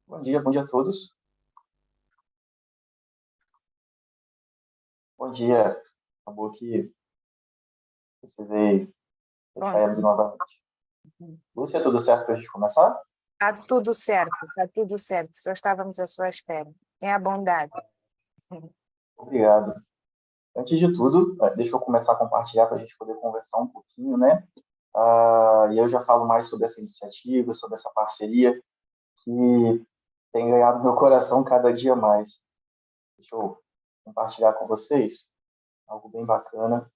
Bom dia a todos. Bom dia. Acabou que precisei deixar Pronto, ele novamente. Lúcia, tudo certo para a gente começar? está tudo certo, está tudo certo. Só estávamos à sua espera. É a bondade. Obrigado. Antes de tudo, deixa eu começar a compartilhar para a gente poder conversar um pouquinho, né? E eu já falo mais sobre essa iniciativa, sobre essa parceria que tem ganhado meu coração cada dia mais. Deixa eu compartilhar com vocês algo bem bacana.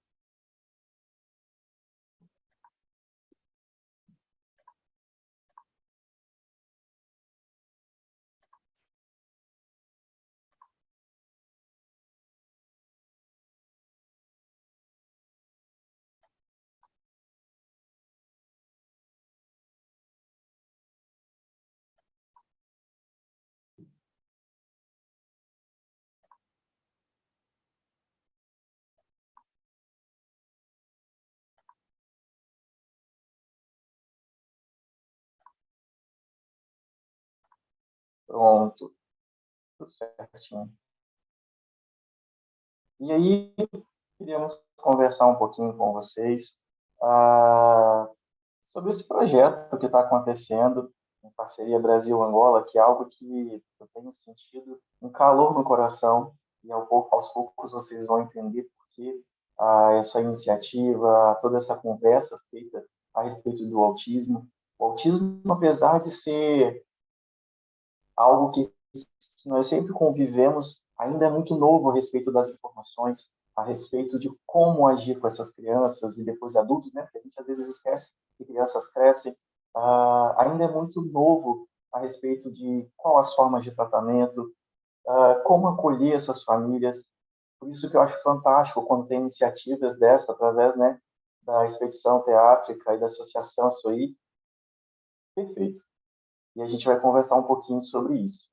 Pronto, tudo certinho. E aí, queríamos conversar um pouquinho com vocês. Ah, Sobre esse projeto que está acontecendo em parceria Brasil-Angola, que é algo que eu tenho sentido um calor no coração, e aos poucos vocês vão entender por que essa iniciativa, toda essa conversa feita a respeito do autismo. O autismo, apesar de ser algo que nós sempre convivemos, ainda é muito novo a respeito das informações, a respeito de como agir com essas crianças e depois de adultos, né? Porque a gente às vezes esquece que crianças crescem. Ainda é muito novo a respeito de qual as formas de tratamento, como acolher essas famílias. Por isso que eu acho fantástico quando tem iniciativas dessa, através, né, da Expedição Teáfrica e da Associação SOI. Perfeito. E a gente vai conversar um pouquinho sobre isso.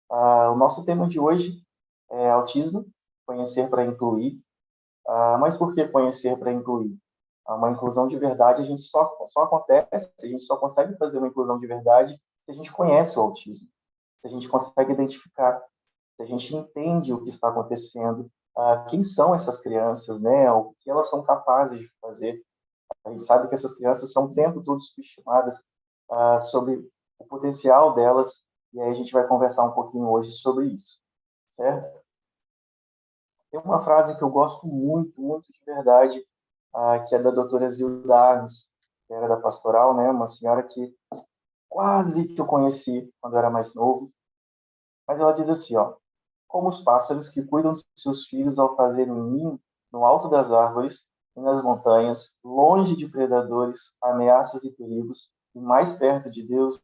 O nosso tema de hoje é autismo, conhecer para incluir. Mas por que conhecer para incluir? Uma inclusão de verdade, a gente só acontece, a gente só consegue fazer uma inclusão de verdade se a gente conhece o autismo, se a gente consegue identificar, se a gente entende o que está acontecendo, quem são essas crianças, né? O que elas são capazes de fazer. A gente sabe que essas crianças são o tempo todo subestimadas sobre o potencial delas, e aí a gente vai conversar um pouquinho hoje sobre isso, certo? Tem uma frase que eu gosto muito, muito de verdade, que é da doutora Zilda Arnes, que era da Pastoral, né? Uma senhora que quase que eu conheci quando eu era mais novo, mas ela diz assim, ó: como os pássaros que cuidam de seus filhos ao fazerem um ninho no alto das árvores e nas montanhas, longe de predadores, ameaças e perigos, e mais perto de Deus,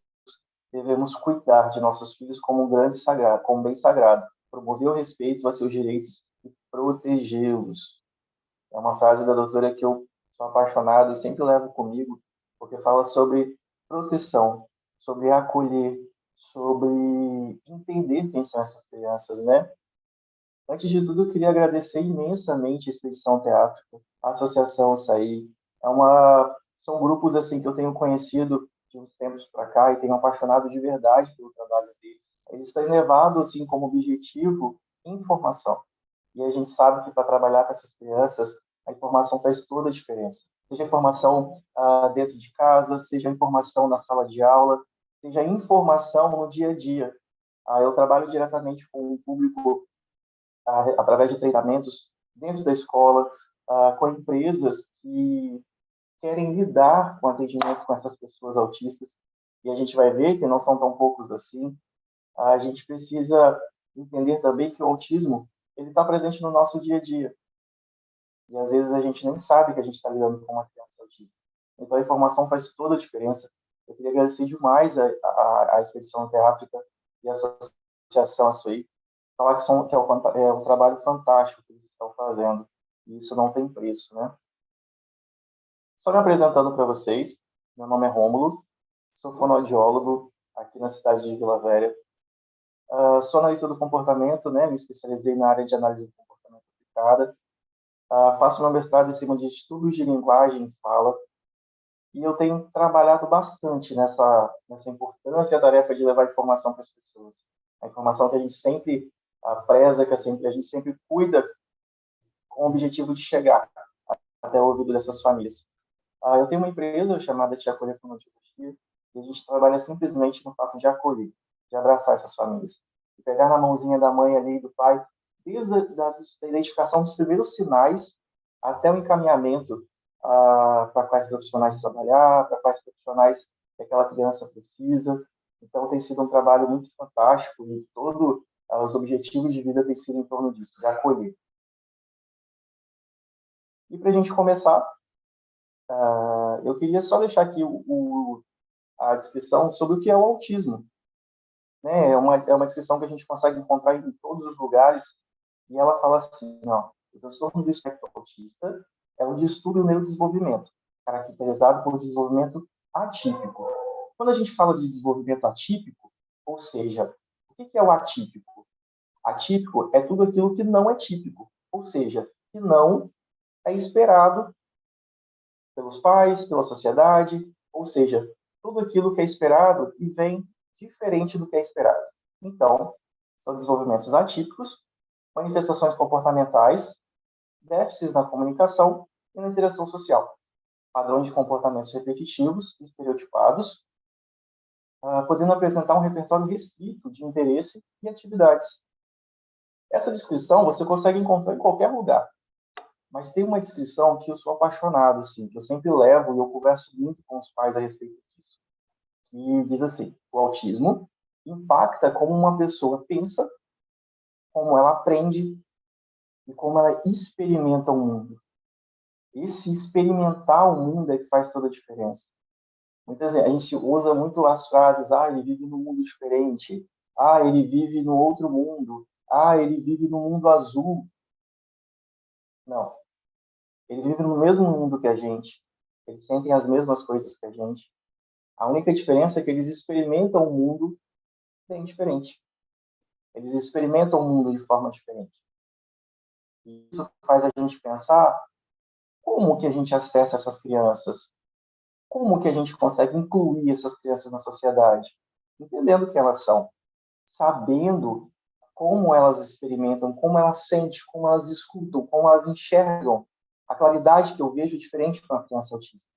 devemos cuidar de nossos filhos como um grande sagrado, como um bem sagrado, promover o respeito a seus direitos e protegê-los. É uma frase da doutora que eu sou apaixonado, sempre levo comigo, porque fala sobre proteção, sobre acolher, sobre entender quem são essas crianças, né? Antes de tudo, eu queria agradecer imensamente a Expedição Teáfrica, a Associação Açaí. São grupos assim que eu tenho conhecido de uns tempos para cá e tenho apaixonado de verdade pelo trabalho deles. Eles têm levado assim como objetivo informação. E a gente sabe que para trabalhar com essas crianças, a informação faz toda a diferença. Seja informação dentro de casa, seja informação na sala de aula, seja informação no dia a dia. Eu trabalho diretamente com o público através de treinamentos dentro da escola, com empresas que querem lidar com o atendimento com essas pessoas autistas. E a gente vai ver que não são tão poucos assim. A gente precisa entender também que o autismo ele está presente no nosso dia a dia. E às vezes a gente nem sabe que a gente está lidando com uma criança autista. Então a informação faz toda a diferença. Eu queria agradecer demais a Expedição Interáfrica e a Associação Açaí, falar que é um trabalho fantástico que eles estão fazendo. E isso não tem preço, né? Só me apresentando para vocês, meu nome é Rômulo, sou fonoaudiólogo aqui na cidade de Vila Velha. Sou analista do comportamento, né? Me especializei na área de análise do comportamento aplicada. Faço meu mestrado em cima de estudos de linguagem e fala. e eu tenho trabalhado bastante nessa importância da tarefa de levar informação para as pessoas. A informação que a gente sempre preza, que a gente sempre cuida com o objetivo de chegar até o ouvido dessas famílias. Eu tenho uma empresa chamada Te Acolher Fonoaudiologia, e a gente trabalha simplesmente no fato de acolher, de abraçar essas famílias, de pegar na mãozinha da mãe ali e do pai, desde a identificação dos primeiros sinais até o encaminhamento para quais profissionais trabalhar, para quais profissionais que aquela criança precisa. Então, tem sido um trabalho muito fantástico e todos os objetivos de vida têm sido em torno disso, de acolher. E para a gente começar, eu queria só deixar aqui a descrição sobre o que é o autismo. Né? É uma descrição que a gente consegue encontrar em todos os lugares, e ela fala assim, não, o transtorno do espectro autista é um distúrbio do neurodesenvolvimento, caracterizado por desenvolvimento atípico. Quando a gente fala de desenvolvimento atípico, ou seja, o que é o atípico? Atípico é tudo aquilo que não é típico, ou seja, que não é esperado pelos pais, pela sociedade, ou seja, tudo aquilo que é esperado e vem diferente do que é esperado. Então, são desenvolvimentos atípicos, manifestações comportamentais, déficits na comunicação e na interação social, padrões de comportamentos repetitivos e estereotipados, podendo apresentar um repertório restrito de interesse e atividades. Essa descrição você consegue encontrar em qualquer lugar, mas tem uma descrição que eu sou apaixonado, assim, que eu sempre levo e eu converso muito com os pais a respeito disso, que diz assim, o autismo impacta como uma pessoa pensa, como ela aprende e como ela experimenta o mundo. Esse experimentar o mundo é que faz toda a diferença. Muitas vezes a gente usa muito as frases, ele vive num mundo diferente, ele vive no outro mundo, ele vive no mundo azul. Não, ele vive no mesmo mundo que a gente, eles sentem as mesmas coisas que a gente. A única diferença é que eles experimentam o mundo bem diferente. Eles experimentam o mundo de forma diferente. E isso faz a gente pensar como que a gente acessa essas crianças, como que a gente consegue incluir essas crianças na sociedade, entendendo quem elas são, sabendo como elas experimentam, como elas sentem, como elas escutam, como elas enxergam. A claridade que eu vejo é diferente para uma criança autista.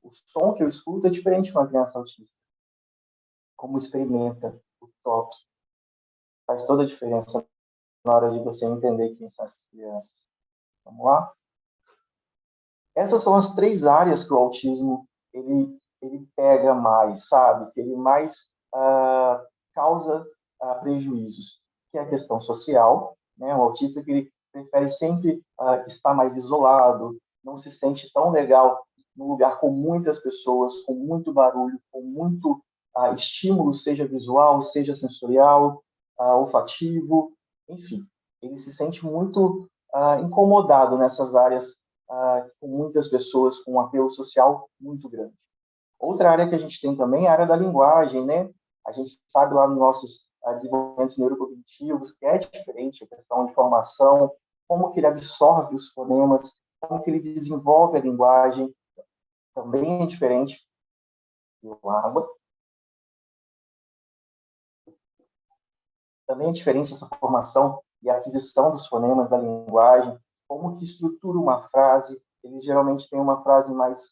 O som que eu escuto é diferente para uma criança autista. Como experimenta, o toque, faz toda a diferença na hora de você entender quem são essas crianças. Vamos lá? Essas são as 3 áreas que o autismo ele pega mais, sabe? Que ele mais causa prejuízos, que é a questão social, né? O autista que ele prefere sempre estar mais isolado, não se sente tão legal num lugar com muitas pessoas, com muito barulho, com muito estímulo, seja visual, seja sensorial, olfativo, enfim. Ele se sente muito incomodado nessas áreas com muitas pessoas, com um apelo social muito grande. Outra área que a gente tem também é a área da linguagem, né? A gente sabe lá nos nossos desenvolvimentos neurocognitivos que é diferente a questão de formação, como que ele absorve os fonemas, como que ele desenvolve a linguagem, também é diferente. Água. Também é diferente essa formação e aquisição dos fonemas da linguagem, como que estrutura uma frase. Eles geralmente têm uma frase mais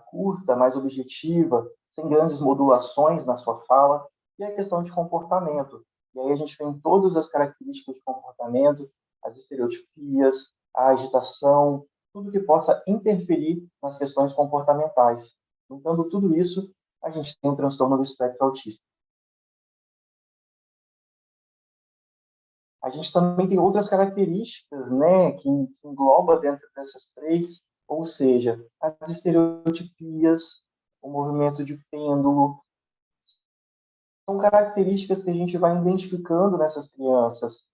curta, mais objetiva, sem grandes modulações na sua fala, e a questão de comportamento. E aí a gente tem todas as características de comportamento, as estereotipias, a agitação, tudo que possa interferir nas questões comportamentais. Juntando tudo isso, a gente tem um transtorno do espectro autista. A gente também tem outras características, né, que engloba dentro dessas 3, ou seja, as estereotipias, o movimento de pêndulo, são características que a gente vai identificando nessas crianças.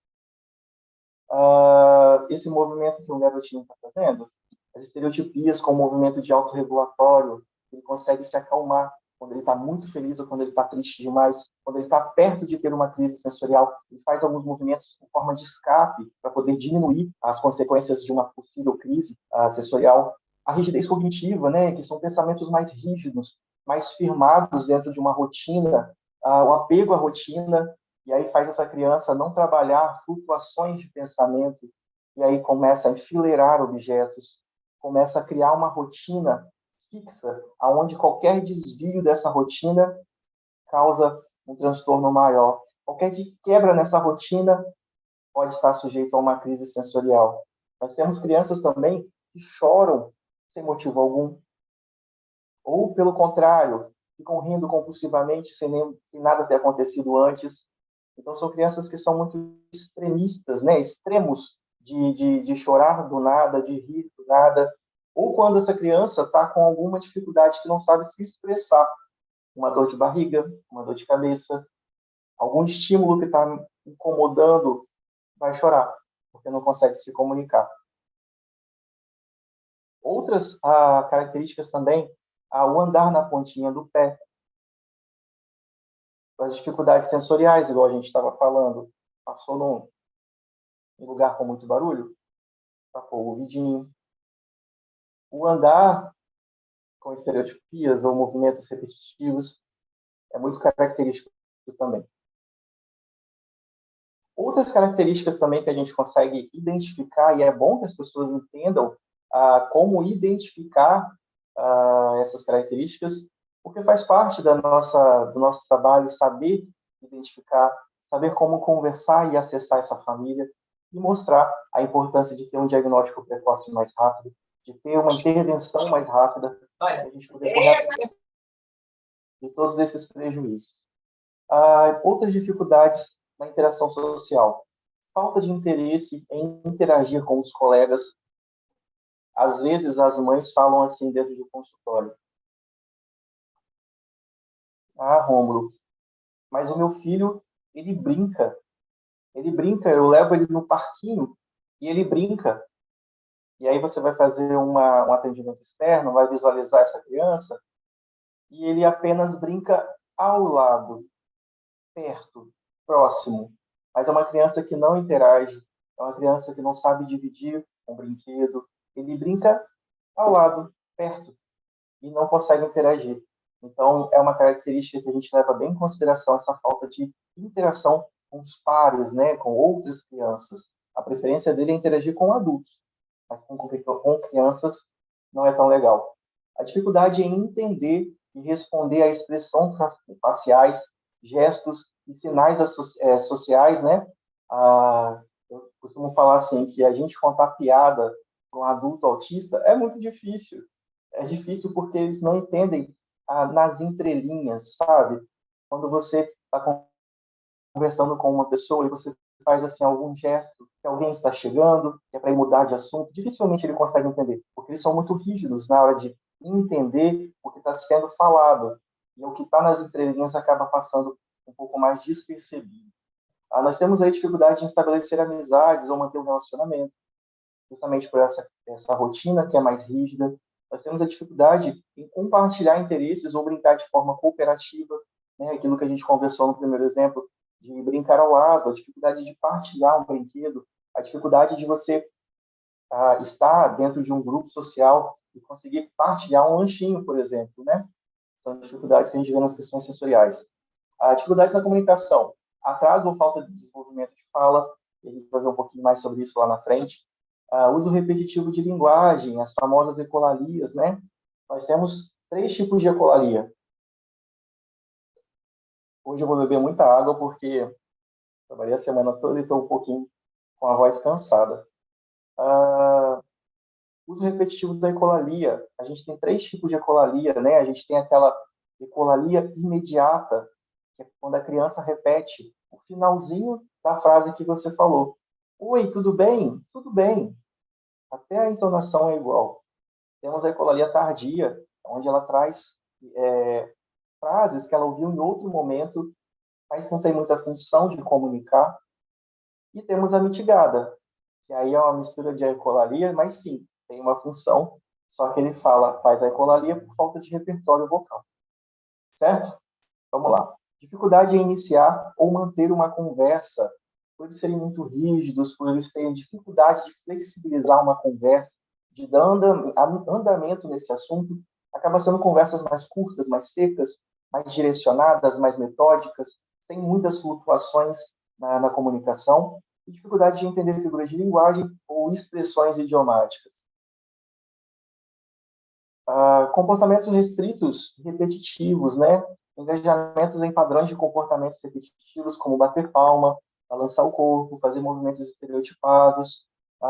Esse movimento que o garotinho está fazendo, as estereotipias com o movimento de autorregulatório, ele consegue se acalmar quando ele está muito feliz ou quando ele está triste demais, quando ele está perto de ter uma crise sensorial, ele faz alguns movimentos em forma de escape para poder diminuir as consequências de uma possível crise sensorial. a rigidez cognitiva, né, que são pensamentos mais rígidos, mais firmados dentro de uma rotina, o apego à rotina, e aí faz essa criança não trabalhar flutuações de pensamento, e aí começa a enfileirar objetos, começa a criar uma rotina fixa, aonde qualquer desvio dessa rotina causa um transtorno maior. Qualquer quebra nessa rotina pode estar sujeito a uma crise sensorial. Nós temos crianças também que choram sem motivo algum, ou, pelo contrário, ficam rindo compulsivamente sem nada ter acontecido antes. Então, são crianças que são muito extremistas, né? Extremos de chorar do nada, de rir do nada, ou quando essa criança está com alguma dificuldade que não sabe se expressar, uma dor de barriga, uma dor de cabeça, algum estímulo que está incomodando, vai chorar, porque não consegue se comunicar. Outras características também, o andar na pontinha do pé, as dificuldades sensoriais, igual a gente estava falando, passou num lugar com muito barulho, tapou o ouvidinho. O andar com estereotipias ou movimentos repetitivos é muito característico também. Outras características também que a gente consegue identificar, e é bom que as pessoas entendam como identificar essas características, porque faz parte do nosso trabalho saber identificar, saber como conversar e acessar essa família e mostrar a importância de ter um diagnóstico precoce mais rápido, de ter uma intervenção mais rápida, para a gente poder correr de todos esses prejuízos. Outras dificuldades na interação social. Falta de interesse em interagir com os colegas. Às vezes, as mães falam assim dentro do consultório: Rômulo, mas o meu filho, ele brinca, eu levo ele no parquinho e ele brinca. E aí você vai fazer um atendimento externo, vai visualizar essa criança e ele apenas brinca ao lado, perto, próximo. Mas é uma criança que não interage, é uma criança que não sabe dividir um brinquedo. Ele brinca ao lado, perto, e não consegue interagir. Então, é uma característica que a gente leva bem em consideração, essa falta de interação com os pares, né, com outras crianças. A preferência dele é interagir com adultos, mas com crianças não é tão legal. A dificuldade em entender e responder a expressões faciais, gestos e sinais sociais, né? Eu costumo falar assim, que a gente contar piada com um adulto autista é muito difícil. É difícil porque eles não entendem nas entrelinhas, sabe? Quando você está conversando com uma pessoa e você faz assim algum gesto que alguém está chegando, que é para mudar de assunto, dificilmente ele consegue entender, porque eles são muito rígidos na hora de entender o que está sendo falado. E o que está nas entrelinhas acaba passando um pouco mais despercebido. Nós temos aí dificuldade em estabelecer amizades ou manter um relacionamento, justamente por essa rotina que é mais rígida. Nós temos a dificuldade em compartilhar interesses ou brincar de forma cooperativa, né? Aquilo que a gente conversou no primeiro exemplo, de brincar ao lado, a dificuldade de partilhar um brinquedo, a dificuldade de você estar dentro de um grupo social e conseguir partilhar um lanchinho, por exemplo, né? São dificuldades que a gente vê nas questões sensoriais. Dificuldades na comunicação, atraso ou falta de desenvolvimento de fala, e a gente vai ver um pouquinho mais sobre isso lá na frente. Uso repetitivo de linguagem, as famosas ecolalias, né? Nós temos 3 tipos de ecolalia. Hoje eu vou beber muita água porque trabalhei a semana toda e estou um pouquinho com a voz cansada. Uso repetitivo da ecolalia. A gente tem 3 tipos de ecolalia, né? A gente tem aquela ecolalia imediata, que é quando a criança repete o finalzinho da frase que você falou. Oi, tudo bem? Tudo bem. Até a entonação é igual. Temos a ecolalia tardia, onde ela traz frases que ela ouviu em outro momento, mas não tem muita função de comunicar. E temos a mitigada, que aí é uma mistura de ecolalia, mas sim, tem uma função, só que ele faz a ecolalia por falta de repertório vocal. Certo? Vamos lá. Dificuldade em iniciar ou manter uma conversa, por eles serem muito rígidos, por eles terem dificuldade de flexibilizar uma conversa, de dar andamento nesse assunto, acaba sendo conversas mais curtas, mais secas, mais direcionadas, mais metódicas, sem muitas flutuações na comunicação, e dificuldade de entender figuras de linguagem ou expressões idiomáticas. Comportamentos restritos, repetitivos, né? Engajamentos em padrões de comportamentos repetitivos, como bater palma, balançar o corpo, fazer movimentos estereotipados.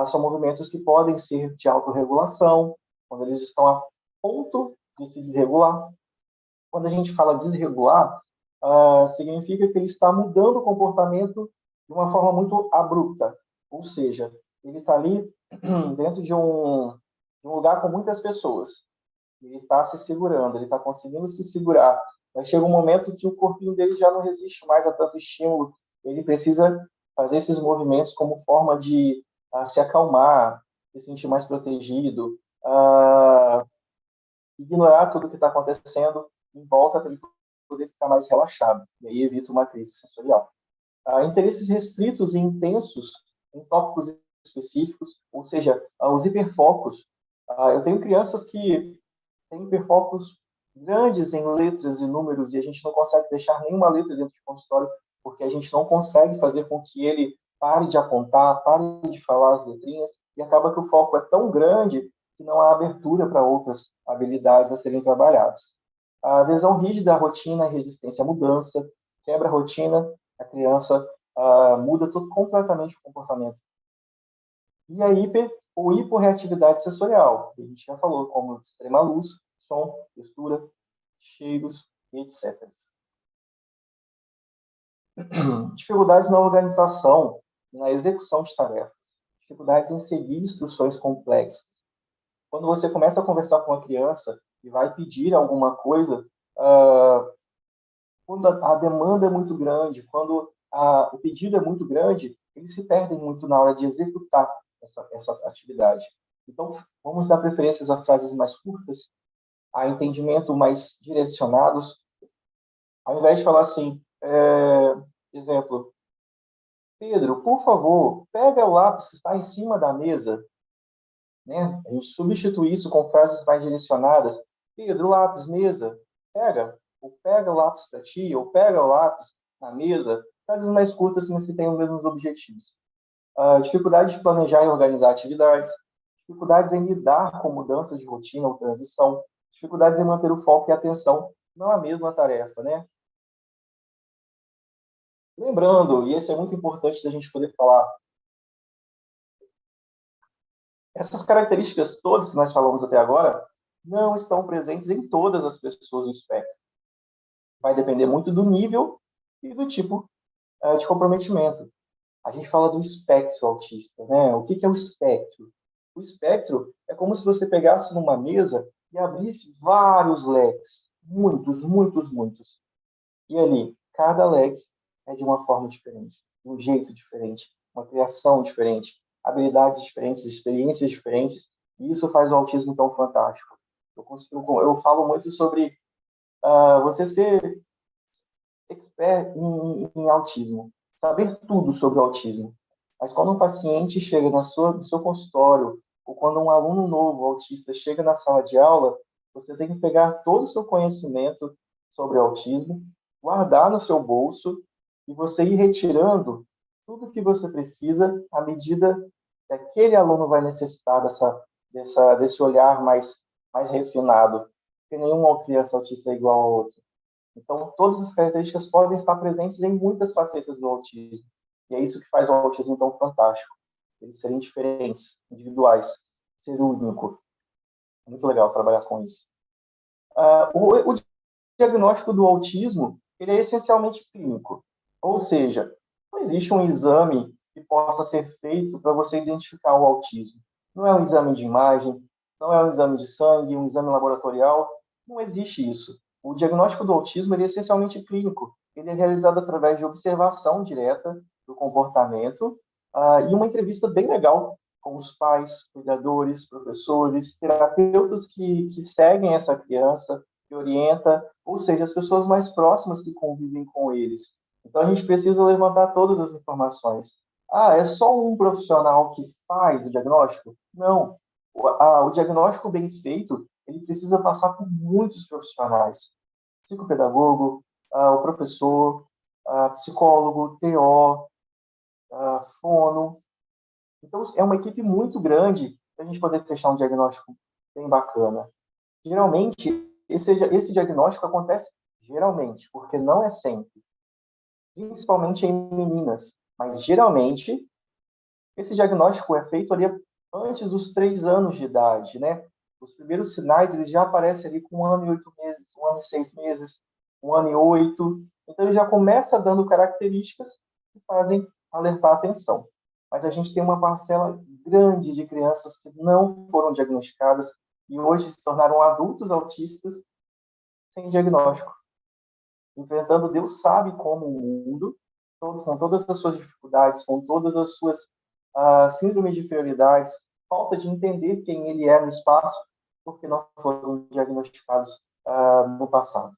São movimentos que podem ser de autorregulação, quando eles estão a ponto de se desregular. Quando a gente fala desregular, significa que ele está mudando o comportamento de uma forma muito abrupta. Ou seja, ele está ali dentro de um lugar com muitas pessoas. Ele está se segurando, ele está conseguindo se segurar. Mas chega um momento que o corpinho dele já não resiste mais a tanto estímulo. Ele precisa fazer esses movimentos como forma de se acalmar, se sentir mais protegido, ignorar tudo o que está acontecendo em volta para ele poder ficar mais relaxado. E aí evita uma crise sensorial. Interesses restritos e intensos em tópicos específicos, ou seja, os hiperfocos. Eu tenho crianças que têm hiperfocos grandes em letras e números e a gente não consegue deixar nenhuma letra dentro do consultório porque a gente não consegue fazer com que ele pare de apontar, pare de falar as letrinhas e acaba que o foco é tão grande que não há abertura para outras habilidades a serem trabalhadas. A adesão rígida à rotina, resistência à mudança, quebra a rotina, a criança muda completamente o comportamento. E a hiper ou hiporreatividade sensorial, que a gente já falou, como extrema luz, som, textura, cheiros, etc. Dificuldades na organização e na execução de tarefas. Dificuldades em seguir instruções complexas. Quando você começa a conversar com uma criança e vai pedir alguma coisa, quando a demanda é muito grande, quando o pedido é muito grande, eles se perdem muito na hora de executar essa atividade. Então, vamos dar preferências a frases mais curtas, a entendimento mais direcionados, ao invés de falar assim, exemplo, Pedro, por favor, pega o lápis que está em cima da mesa, né? A gente substitui isso com frases mais direcionadas. Pedro, lápis, mesa, pega. Ou pega o lápis para ti, ou pega o lápis na mesa. Frases mais curtas, mas que têm os mesmos objetivos. Dificuldade de planejar e organizar atividades. Dificuldades em lidar com mudanças de rotina ou transição. Dificuldades em manter o foco e a atenção na mesma tarefa, né? Lembrando, e esse é muito importante da gente poder falar, essas características todas que nós falamos até agora não estão presentes em todas as pessoas no espectro. Vai depender muito do nível e do tipo de comprometimento. A gente fala do espectro autista, né? O que é o espectro? O espectro é como se você pegasse numa mesa e abrisse vários leques, muitos, muitos, muitos. E ali, cada leque é de uma forma diferente, de um jeito diferente, uma criação diferente, habilidades diferentes, experiências diferentes, e isso faz o autismo tão fantástico. Eu falo muito sobre você ser expert em autismo, saber tudo sobre o autismo. Mas quando um paciente chega no seu consultório, ou quando um aluno novo autista chega na sala de aula, você tem que pegar todo o seu conhecimento sobre o autismo, guardar no seu bolso e você ir retirando tudo que você precisa à medida que aquele aluno vai necessitar desse olhar mais refinado. Porque nenhuma criança autista é igual a outra. Então, todas as características podem estar presentes em muitas facetas do autismo. E é isso que faz o autismo tão fantástico. Eles serem diferentes, individuais, ser único. É muito legal trabalhar com isso. O diagnóstico do autismo ele é essencialmente clínico. Ou seja, não existe um exame que possa ser feito para você identificar o autismo. Não é um exame de imagem, não é um exame de sangue, um exame laboratorial. Não existe isso. O diagnóstico do autismo ele é essencialmente clínico. Ele é realizado através de observação direta do comportamento e uma entrevista bem legal com os pais, cuidadores, professores, terapeutas que seguem essa criança, que orienta, ou seja, as pessoas mais próximas que convivem com eles. Então, a gente precisa levantar todas as informações. É só um profissional que faz o diagnóstico? Não. O diagnóstico bem feito, ele precisa passar por muitos profissionais. Psicopedagogo, o professor, psicólogo, TO, fono. Então, é uma equipe muito grande para a gente poder fechar um diagnóstico bem bacana. Geralmente, esse diagnóstico acontece geralmente, porque não é sempre, principalmente em meninas, mas geralmente esse diagnóstico é feito ali antes dos 3 anos de idade, né? Os primeiros sinais, eles já aparecem ali com 1 ano e 8 meses, 1 ano e 6 meses, 1 ano e 8. Então, ele já começa dando características que fazem alertar a atenção. Mas a gente tem uma parcela grande de crianças que não foram diagnosticadas e hoje se tornaram adultos autistas sem diagnóstico, enfrentando Deus sabe como o mundo, com todas as suas dificuldades, com todas as suas síndromes de inferioridades, falta de entender quem ele é no espaço, porque não foram diagnosticados no passado.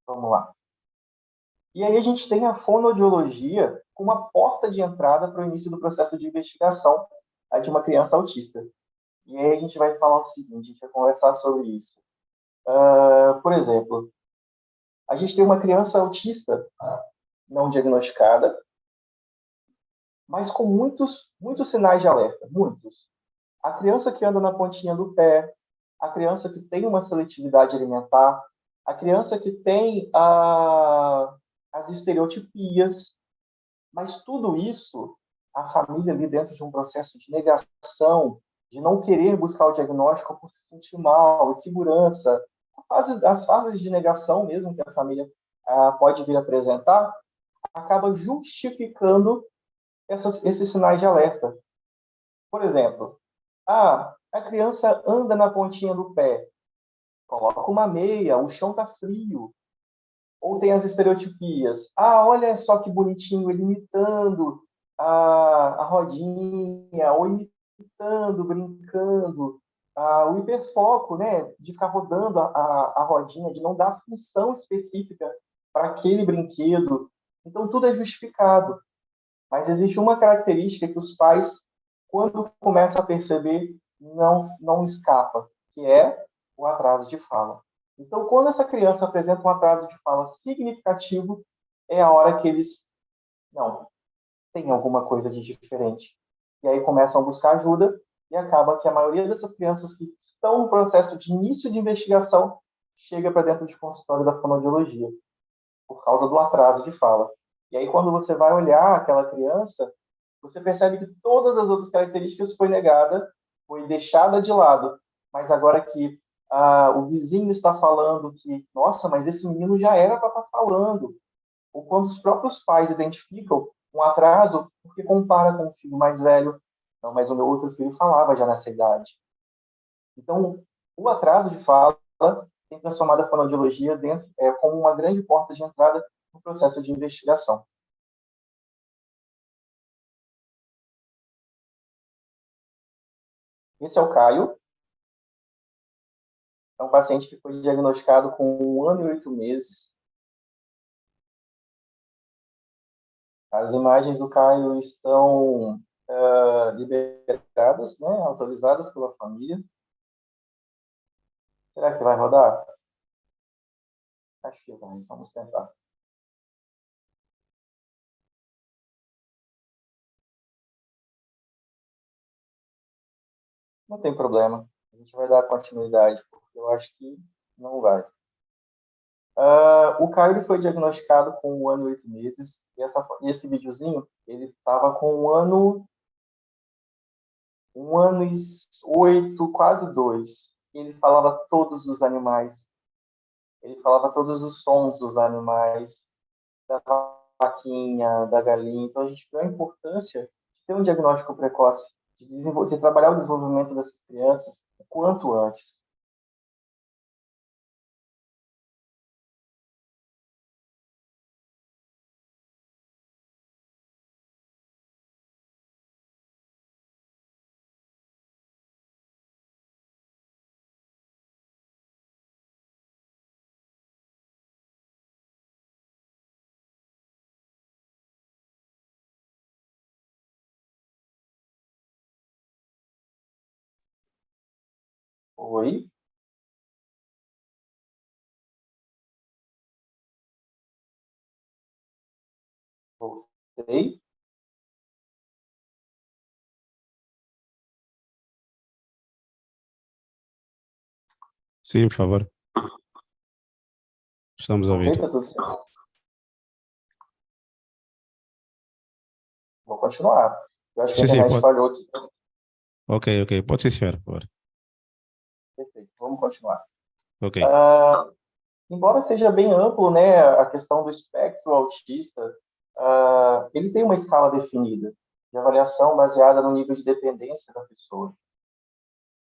Vamos lá. E aí a gente tem a fonoaudiologia como uma porta de entrada para o início do processo de investigação de uma criança autista. E aí a gente vai falar o seguinte, a gente vai conversar sobre isso. Por exemplo, a gente tem uma criança autista não diagnosticada, mas com muitos sinais de alerta, muitos. A criança que anda na pontinha do pé, a criança que tem uma seletividade alimentar, a criança que tem as estereotipias, mas tudo isso, a família ali dentro de um processo de negação, de não querer buscar o diagnóstico por se sentir mal, insegurança, as fases de negação mesmo que a família pode vir apresentar, acaba justificando esses sinais de alerta. Por exemplo, a criança anda na pontinha do pé, coloca uma meia, o chão está frio. Ou tem as estereotipias. Olha só que bonitinho, ele imitando a rodinha, ou imitando, brincando. O hiperfoco, né, de ficar rodando a rodinha, de não dar função específica para aquele brinquedo. Então, tudo é justificado. Mas existe uma característica que os pais, quando começam a perceber, não escapa, que é o atraso de fala. Então, quando essa criança apresenta um atraso de fala significativo, é a hora que eles, não, tem alguma coisa de diferente. E aí começam a buscar ajuda e acaba que a maioria dessas crianças que estão no processo de início de investigação chega para dentro de consultório da fonoaudiologia, por causa do atraso de fala. E aí, quando você vai olhar aquela criança, você percebe que todas as outras características foi negada, foi deixada de lado. Mas agora que o vizinho está falando que, nossa, mas esse menino já era para estar falando. Ou quando os próprios pais identificam um atraso, porque compara com o filho mais velho. Não, mas o meu outro filho falava já nessa idade. Então, o atraso de fala tem transformado a fonoaudiologia como uma grande porta de entrada no processo de investigação. Esse é o Caio, é um paciente que foi diagnosticado com 1 ano e 8 meses. As imagens do Caio estão liberadas, né, autorizadas pela família. Será que vai rodar? Acho que vai, vamos tentar. Não tem problema, a gente vai dar continuidade, porque eu acho que não vai. O Caio ele foi diagnosticado com 1 ano e 8 meses, e esse videozinho, ele estava com 1 ano e 8, quase 2. Ele falava todos os animais, ele falava todos os sons dos animais, da vaquinha, da galinha. Então, a gente viu a importância de ter um diagnóstico precoce, de trabalhar o desenvolvimento dessas crianças o quanto antes. Oi, voltei. Sim, por favor. Estamos a Voltei, ouvir. tá tudo certo. Vou continuar. Eu acho que a Sim, sim, internet pode. falhou aqui. Ok, ok. Pode ser, senhor, por favor. Perfeito, vamos continuar. Ok. Embora seja bem amplo, né, a questão do espectro autista, ele tem uma escala definida de avaliação baseada no nível de dependência da pessoa,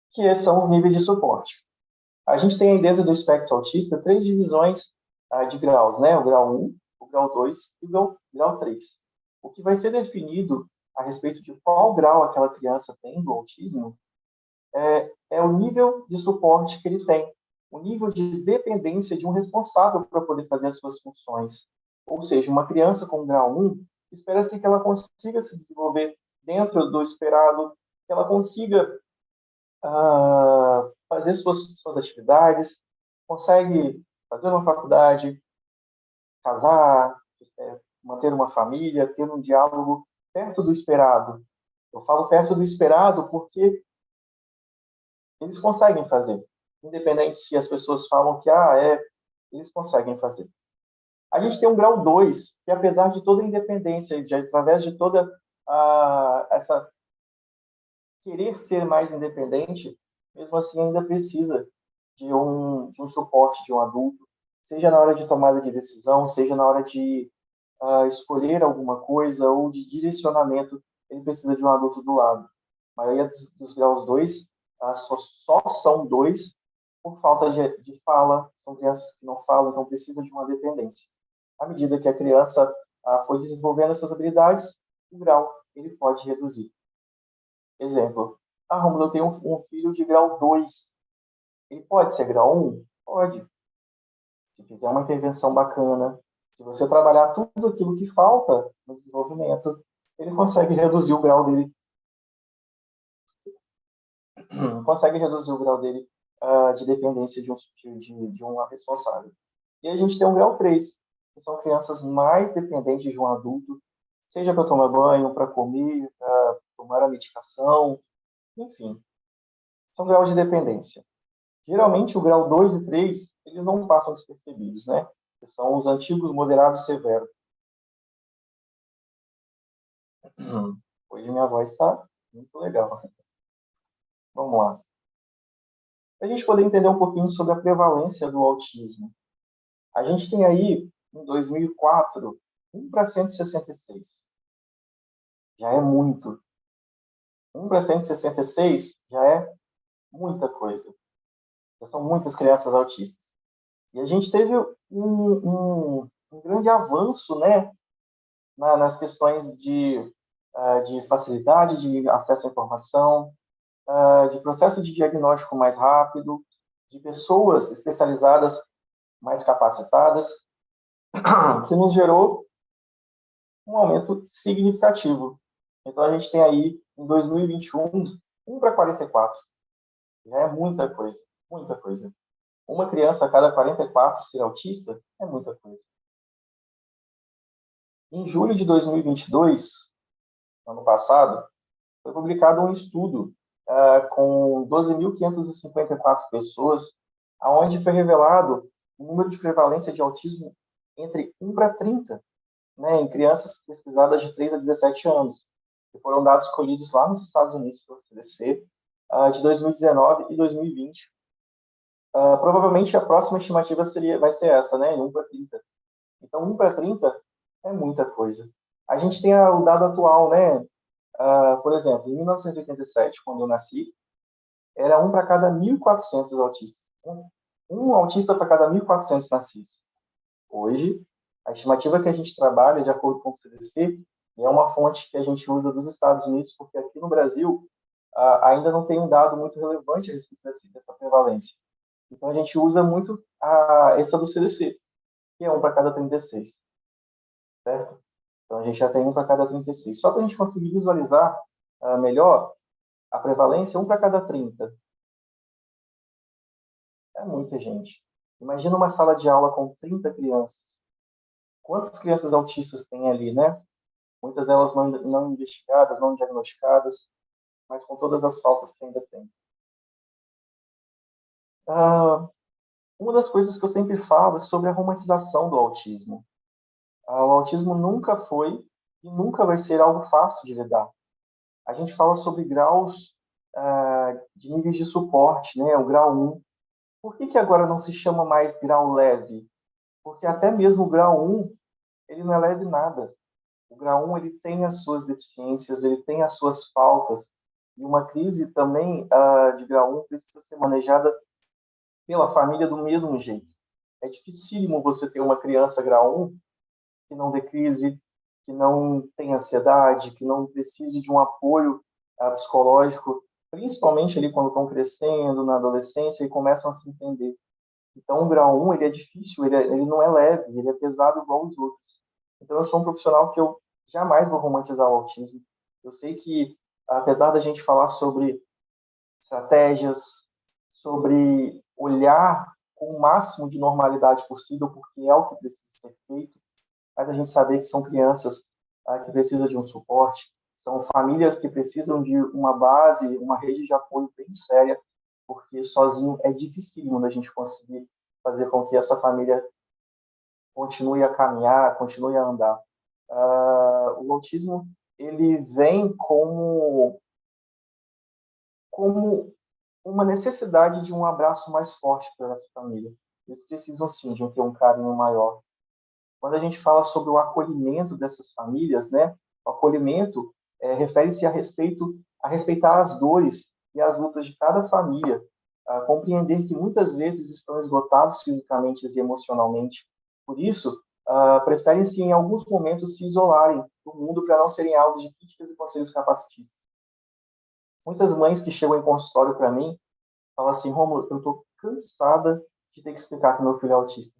que são os níveis de suporte. A gente tem dentro do espectro autista três divisões de graus, né? O grau 1, o grau 2 e o grau 3. O que vai ser definido a respeito de qual grau aquela criança tem do autismo é o nível de suporte que ele tem, o nível de dependência de um responsável para poder fazer as suas funções. Ou seja, uma criança com grau 1, espera-se que ela consiga se desenvolver dentro do esperado, que ela consiga fazer suas atividades, consegue fazer uma faculdade, casar, manter uma família, ter um diálogo perto do esperado. Eu falo perto do esperado porque eles conseguem fazer, independente se as pessoas falam que eles conseguem fazer. A gente tem um grau 2, que apesar de toda a independência, através de toda essa querer ser mais independente, mesmo assim ainda precisa de um suporte de um adulto, seja na hora de tomada de decisão, seja na hora de escolher alguma coisa ou de direcionamento, ele precisa de um adulto do lado. A maioria dos graus 2 só são 2 por falta de fala, são crianças que não falam, então precisa de uma dependência. À medida que a criança for desenvolvendo essas habilidades, o grau ele pode reduzir. Exemplo, Rômulo, eu tenho um filho de grau 2. Ele pode ser grau 1? Pode. Se fizer uma intervenção bacana, se você trabalhar tudo aquilo que falta no desenvolvimento, ele consegue reduzir o grau dele, consegue reduzir o grau dele de dependência de uma responsável. E a gente tem um grau 3, que são crianças mais dependentes de um adulto, seja para tomar banho, para comer, para tomar a medicação, enfim, são graus de dependência. Geralmente, o grau 2 e 3, eles não passam despercebidos, né? Que são os antigos moderados severos. Hoje minha voz está muito legal. Vamos lá. Para a gente poder entender um pouquinho sobre a prevalência do autismo. A gente tem aí, em 2004, 1 para 166. Já é muito. 1 para 166 já é muita coisa. Já são muitas crianças autistas. E a gente teve um grande avanço, né, nas questões de facilidade de acesso à informação, de processo de diagnóstico mais rápido, de pessoas especializadas mais capacitadas, que nos gerou um aumento significativo. Então, a gente tem aí, em 2021, 1 para 44. Já é muita coisa, muita coisa. Uma criança a cada 44 ser autista é muita coisa. Em julho de 2022, ano passado, foi publicado um estudo com 12.554 pessoas, aonde foi revelado o número de prevalência de autismo entre 1 para 30, né, em crianças pesquisadas de 3 a 17 anos, que foram dados colhidos lá nos Estados Unidos pelo CDC, de 2019 e 2020. Provavelmente a próxima estimativa vai ser essa, né, 1 para 30. Então, 1 para 30 é muita coisa. A gente tem o dado atual, né? Por exemplo, em 1987, quando eu nasci, era 1 para cada 1.400 autistas. Um autista para cada 1.400 nascidos. Hoje, a estimativa que a gente trabalha, de acordo com o CDC, e é uma fonte que a gente usa dos Estados Unidos, porque aqui no Brasil ainda não tem um dado muito relevante a respeito dessa prevalência. Então, a gente usa muito essa do CDC, que é 1 para cada 36, certo? Então, a gente já tem 1 para cada 36. Só para a gente conseguir visualizar melhor a prevalência, 1 para cada 30. É muita gente. Imagina uma sala de aula com 30 crianças. Quantas crianças autistas tem ali, né? Muitas delas não investigadas, não diagnosticadas, mas com todas as faltas que ainda tem. Ah, uma das coisas que eu sempre falo é sobre a romantização do autismo. O autismo nunca foi e nunca vai ser algo fácil de lidar. A gente fala sobre graus de níveis de suporte, né? O grau 1. Por que agora não se chama mais grau leve? Porque até mesmo o grau 1, ele não é leve nada. O grau 1, ele tem as suas deficiências, ele tem as suas faltas. E uma crise também de grau 1 precisa ser manejada pela família do mesmo jeito. É dificílimo você ter uma criança grau 1 que não dê crise, que não tenha ansiedade, que não precise de um apoio psicológico, principalmente ali quando estão crescendo, na adolescência, e começam a se entender. Então, o grau 1, ele é difícil, ele não é leve, ele é pesado igual os outros. Então, eu sou um profissional que eu jamais vou romantizar o autismo. Eu sei que, apesar da gente falar sobre estratégias, sobre olhar com o máximo de normalidade possível, porque é o que precisa ser feito, mas a gente saber que são crianças que precisam de um suporte, são famílias que precisam de uma base, uma rede de apoio bem séria, porque sozinho é dificílimo da gente conseguir fazer com que essa família continue a caminhar, continue a andar. O autismo, ele vem como uma necessidade de um abraço mais forte para essa família. Eles precisam, sim, de ter um carinho maior. Quando a gente fala sobre o acolhimento dessas famílias, né, o acolhimento refere-se a respeitar as dores e as lutas de cada família, a compreender que muitas vezes estão esgotados fisicamente e emocionalmente. Por isso, preferem-se em alguns momentos se isolarem do mundo para não serem alvos de críticas e conselhos capacitistas. Muitas mães que chegam em consultório para mim falam assim: Rômulo, eu estou cansada de ter que explicar que meu filho é autista,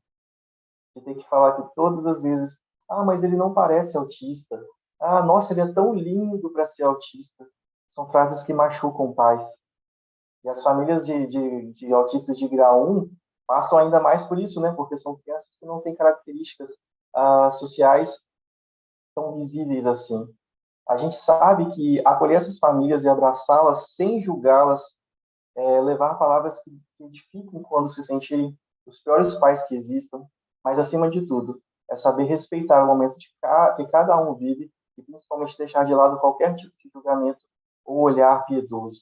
de ter que falar que todas as vezes, mas ele não parece autista. Nossa, ele é tão lindo para ser autista. São frases que machucam pais. E as famílias de autistas de grau 1 passam ainda mais por isso, né? Porque são crianças que não têm características sociais tão visíveis assim. A gente sabe que acolher essas famílias e abraçá-las sem julgá-las, levar palavras que edificam quando se sentirem os piores pais que existam, mas acima de tudo, é saber respeitar o momento que cada um vive e principalmente deixar de lado qualquer tipo de julgamento ou olhar piedoso.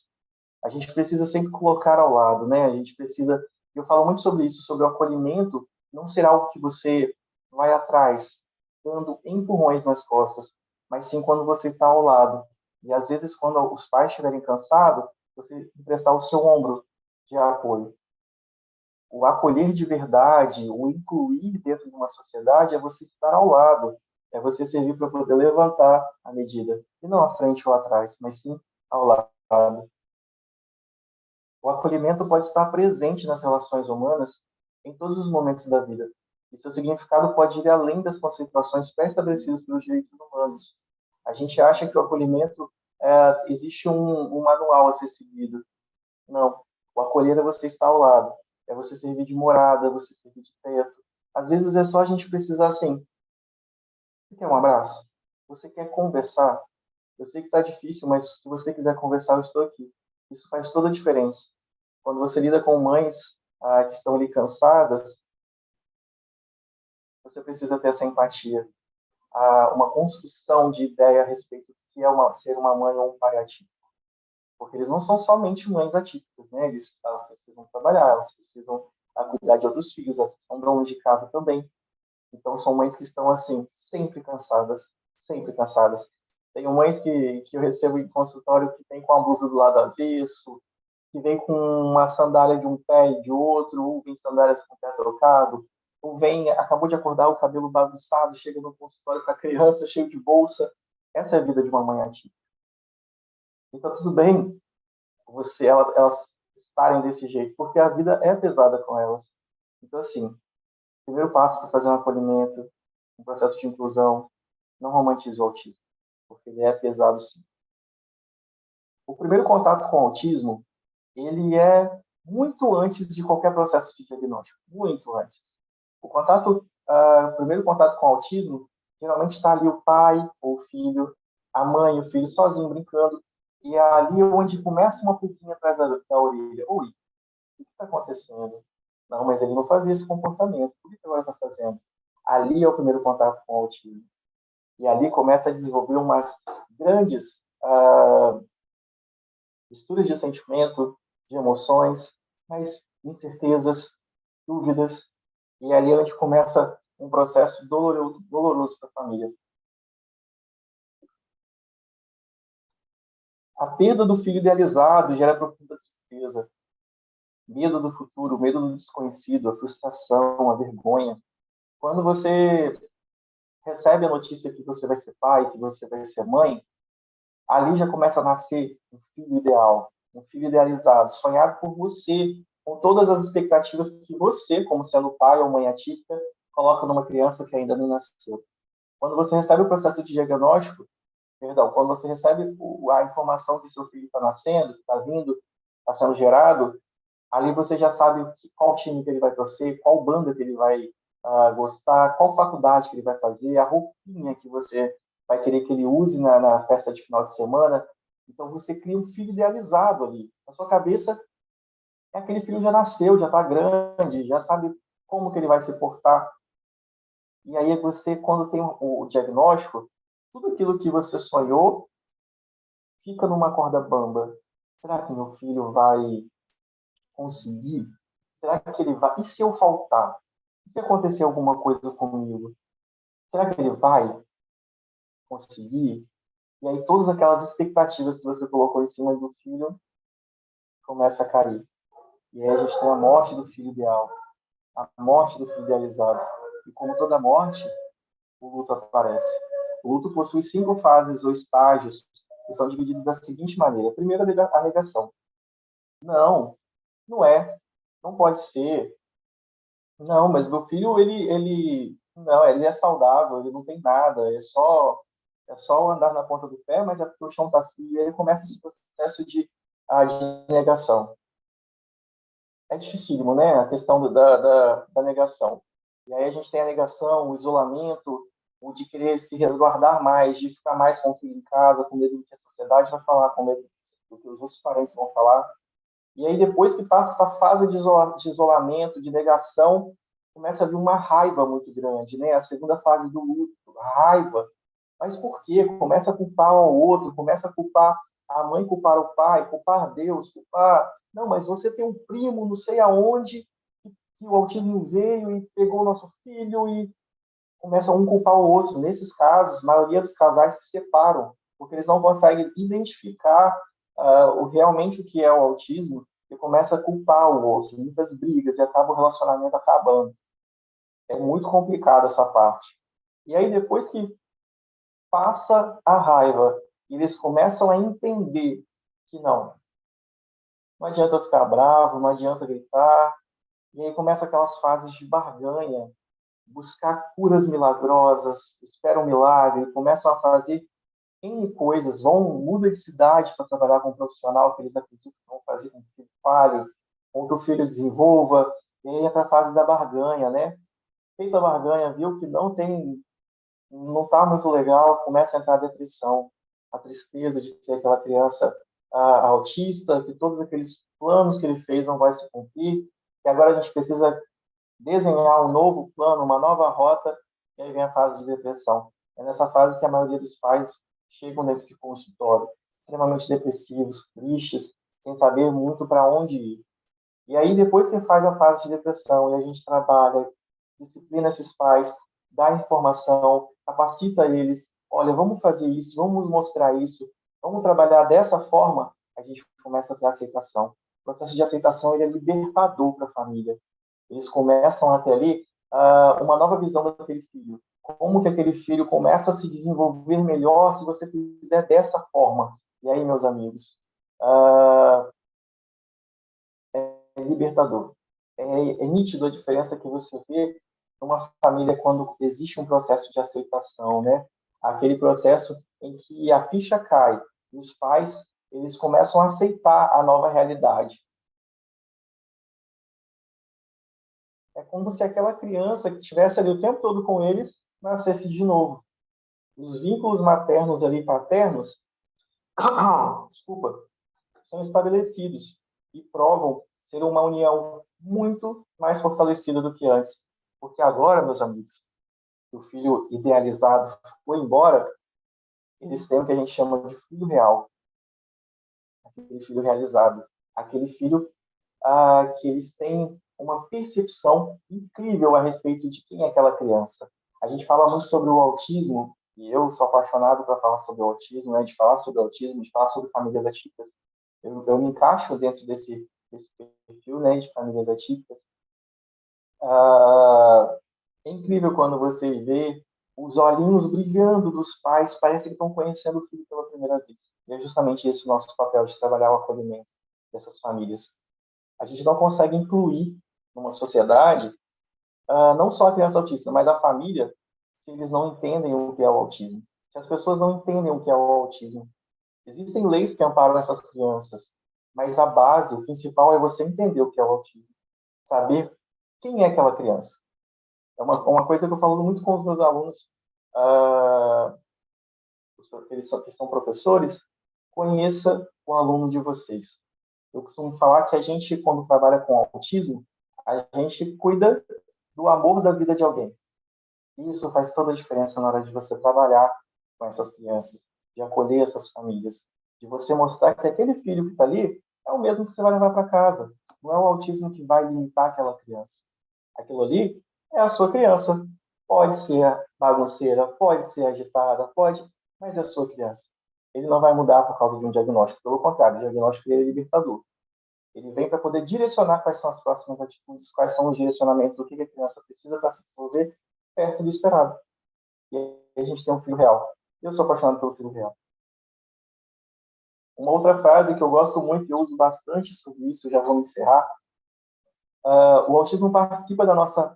A gente precisa sempre colocar ao lado, né? A gente precisa, eu falo muito sobre isso, sobre o acolhimento, não ser algo que você vai atrás, dando empurrões nas costas, mas sim quando você está ao lado. E às vezes, quando os pais estiverem cansados, você emprestar o seu ombro de apoio. O acolher de verdade, o incluir dentro de uma sociedade é você estar ao lado, é você servir para poder levantar a medida, e não à frente ou atrás, mas sim ao lado. O acolhimento pode estar presente nas relações humanas em todos os momentos da vida, e seu significado pode ir além das conceituações pré-estabelecidas pelos direitos humanos. A gente acha que o acolhimento existe um manual a ser seguido. Não. O acolher é você estar ao lado, é você servir de morada, é você servir de teto. Às vezes é só a gente precisar assim: você quer um abraço? Você quer conversar? Eu sei que está difícil, mas se você quiser conversar, eu estou aqui. Isso faz toda a diferença. Quando você lida com mães que estão ali cansadas, você precisa ter essa empatia, uma construção de ideia a respeito do que é ser uma mãe ou um pai ativo. Porque eles não são somente mães atípicas, né? Elas precisam trabalhar, elas precisam cuidar de outros filhos, elas são donas de casa também. Então, são mães que estão, assim, sempre cansadas, sempre cansadas. Tenho mães que eu recebo em consultório que vem com a blusa do lado avesso, que vem com uma sandália de um pé e de outro, ou vem sandálias com o pé trocado, ou vem, acabou de acordar, o cabelo bagunçado, chega no consultório com a criança cheio de bolsa. Essa é a vida de uma mãe atípica. E tá tudo bem elas estarem desse jeito, porque a vida é pesada com elas. Então, assim, o primeiro passo para fazer um acolhimento, um processo de inclusão, não romantize o autismo, porque ele é pesado sim. O primeiro contato com o autismo, ele é muito antes de qualquer processo de diagnóstico, muito antes. O primeiro contato com o autismo, geralmente está ali o pai ou o filho, a mãe e o filho sozinho brincando, e é ali onde começa uma pulguinha atrás da orelha. Oi, o que está acontecendo? Não, mas ele não fazia esse comportamento. Por que agora está fazendo? Ali é o primeiro contato com o autismo. E ali começa a desenvolver uma grandes misturas de sentimento, de emoções, mas incertezas, dúvidas. E ali a gente começa um processo doloroso para a família. A perda do filho idealizado gera profunda tristeza, medo do futuro, medo do desconhecido, a frustração, a vergonha. Quando você recebe a notícia que você vai ser pai, que você vai ser mãe, ali já começa a nascer um filho ideal, um filho idealizado, sonhado por você, com todas as expectativas que você, como sendo pai ou mãe atípica, coloca numa criança que ainda não nasceu. Quando você recebe o processo de diagnóstico, perdão, quando você recebe a informação que seu filho está nascendo, que está vindo, está sendo gerado, ali você já sabe qual time que ele vai torcer, qual banda que ele vai gostar, qual faculdade que ele vai fazer, a roupinha que você vai querer que ele use na festa de final de semana. Então você cria um filho idealizado ali. Na sua cabeça, aquele filho já nasceu, já está grande, já sabe como que ele vai se portar. E aí você, quando tem o diagnóstico, tudo aquilo que você sonhou fica numa corda bamba. Será que meu filho vai conseguir? Será que ele vai? E se eu faltar? E se acontecer alguma coisa comigo? Será que ele vai conseguir? E aí todas aquelas expectativas que você colocou em cima do filho começam a cair. E aí a gente tem a morte do filho ideal, a morte do filho idealizado. E como toda morte, o luto aparece. O luto possui 5 fases ou estágios que são divididos da seguinte maneira. Primeiro, a negação. Não, não é. Não pode ser. Não, mas meu filho, não, ele é saudável, ele não tem nada, é só andar na ponta do pé, mas é porque o chão está frio, e aí começa esse processo de negação. É dificílimo, né, a questão da negação. E aí a gente tem a negação, o isolamento, o de querer se resguardar mais, de ficar mais com o filho em casa, com medo do que a sociedade vai falar, com medo do que os outros parentes vão falar. E aí, depois que passa essa fase de isolamento, de negação, começa a vir uma raiva muito grande, né? A segunda fase do luto, a raiva. Mas por quê? Começa a culpar o outro, começa a culpar a mãe, culpar o pai, culpar Deus, culpar... Não, mas você tem um primo, não sei aonde, que o autismo veio e pegou o nosso filho e começa um culpar o outro. Nesses casos, a maioria dos casais se separam, porque eles não conseguem identificar realmente o que é o autismo e começa a culpar o outro. Muitas brigas e acaba o relacionamento acabando. É muito complicado essa parte. E aí, depois que passa a raiva, eles começam a entender que não adianta ficar bravo, não adianta gritar. E aí começa aquelas fases de barganha, buscar curas milagrosas, esperam um milagre, começam a fazer N coisas, mudam de cidade para trabalhar com um profissional que eles acreditam que vão fazer com que o filho fale, com que o filho desenvolva, e aí entra a fase da barganha, né? Fez a barganha, viu que não está muito legal, começa a entrar a depressão, a tristeza de ter aquela criança autista, que todos aqueles planos que ele fez não vai se cumprir, e agora a gente precisa desenhar um novo plano, uma nova rota, e aí vem a fase de depressão. É nessa fase que a maioria dos pais chegam dentro de consultório, extremamente depressivos, tristes, sem saber muito para onde ir. E aí, depois que faz a fase de depressão e a gente trabalha, disciplina esses pais, dá informação, capacita eles, olha, vamos fazer isso, vamos mostrar isso, vamos trabalhar dessa forma, a gente começa a ter aceitação. O processo de aceitação ele é libertador para a família. Eles começam a ter ali uma nova visão daquele filho. Como que aquele filho começa a se desenvolver melhor se você fizer dessa forma. E aí, meus amigos, é libertador. É nítido a diferença que você vê numa família quando existe um processo de aceitação, né? Aquele processo em que a ficha cai e os pais eles começam a aceitar a nova realidade. É como se aquela criança que estivesse ali o tempo todo com eles nascesse de novo. Os vínculos maternos ali, paternos, desculpa, são estabelecidos e provam ser uma união muito mais fortalecida do que antes. Porque agora, meus amigos, que o filho idealizado foi embora, eles têm o que a gente chama de filho real, aquele filho realizado, aquele filho que eles têm uma percepção incrível a respeito de quem é aquela criança. A gente fala muito sobre o autismo, e eu sou apaixonado para falar sobre o autismo, né, de falar sobre o autismo, de falar sobre famílias atípicas. Eu me encaixo dentro desse perfil, né, de famílias atípicas. É incrível quando você vê os olhinhos brilhando dos pais, parece que estão conhecendo o filho pela primeira vez. E é justamente esse o nosso papel de trabalhar o acolhimento dessas famílias. A gente não consegue incluir numa sociedade não só a criança autista, mas a família, se eles não entendem o que é o autismo. Se as pessoas não entendem o que é o autismo. Existem leis que amparam essas crianças, mas a base, o principal é você entender o que é o autismo. Saber quem é aquela criança. É uma coisa que eu falo muito com os meus alunos, uh, eles que são professores, conheça o aluno de vocês. Eu costumo falar que a gente, quando trabalha com autismo, a gente cuida do amor da vida de alguém. Isso faz toda a diferença na hora de você trabalhar com essas crianças, de acolher essas famílias, de você mostrar que aquele filho que está ali é o mesmo que você vai levar para casa. Não é o autismo que vai limitar aquela criança. Aquilo ali é a sua criança. Pode ser bagunceira, pode ser agitada, pode, mas é a sua criança. Ele não vai mudar por causa de um diagnóstico. Pelo contrário, o diagnóstico é libertador. Ele vem para poder direcionar quais são as próximas atitudes, quais são os direcionamentos, do que a criança precisa para se desenvolver perto do esperado. E aí a gente tem um filho real. Eu sou apaixonado pelo filho real. Uma outra frase que eu gosto muito e eu uso bastante sobre isso, já vou encerrar. O autismo participa da nossa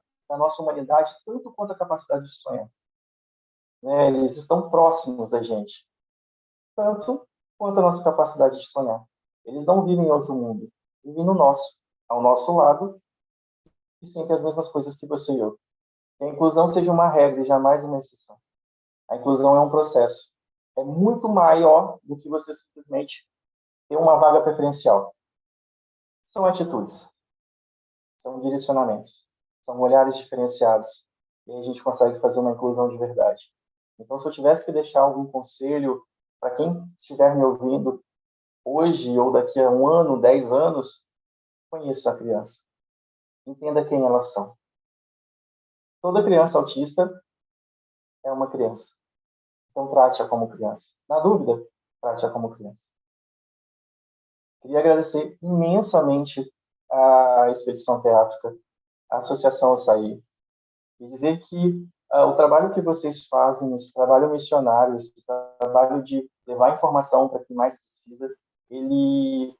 humanidade tanto quanto a capacidade de sonhar. Né? Eles estão próximos da gente, tanto quanto a nossa capacidade de sonhar. Eles não vivem em outro mundo, vivem no nosso, ao nosso lado, e sentem as mesmas coisas que você e eu. Que a inclusão seja uma regra e jamais uma exceção. A inclusão é um processo. É muito maior do que você simplesmente ter uma vaga preferencial. São atitudes, são direcionamentos, são olhares diferenciados. E a gente consegue fazer uma inclusão de verdade. Então, se eu tivesse que deixar algum conselho para quem estiver me ouvindo hoje ou daqui a um ano, 10 anos, conheça a criança. Entenda quem elas são. Toda criança autista é uma criança. Então, trate-a como criança. Na dúvida, trate-a como criança. Queria agradecer imensamente à Expedição Teátrica, à Associação Açaí, e dizer que o trabalho que vocês fazem, esse trabalho missionário, esse trabalho de levar informação para quem mais precisa, ele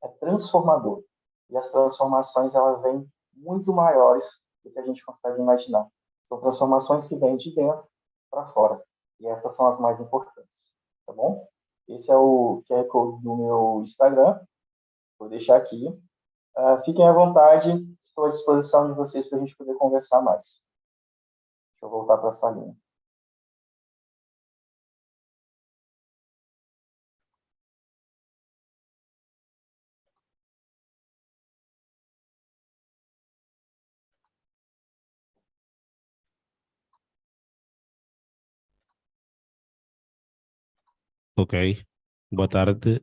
é transformador. E as transformações, elas vêm muito maiores do que a gente consegue imaginar. São transformações que vêm de dentro para fora. E essas são as mais importantes. Tá bom? Esse é o QR Code do meu Instagram. Vou deixar aqui. Fiquem à vontade. Estou à disposição de vocês para a gente poder conversar mais. Deixa eu voltar para a salinha. Ok. Boa tarde.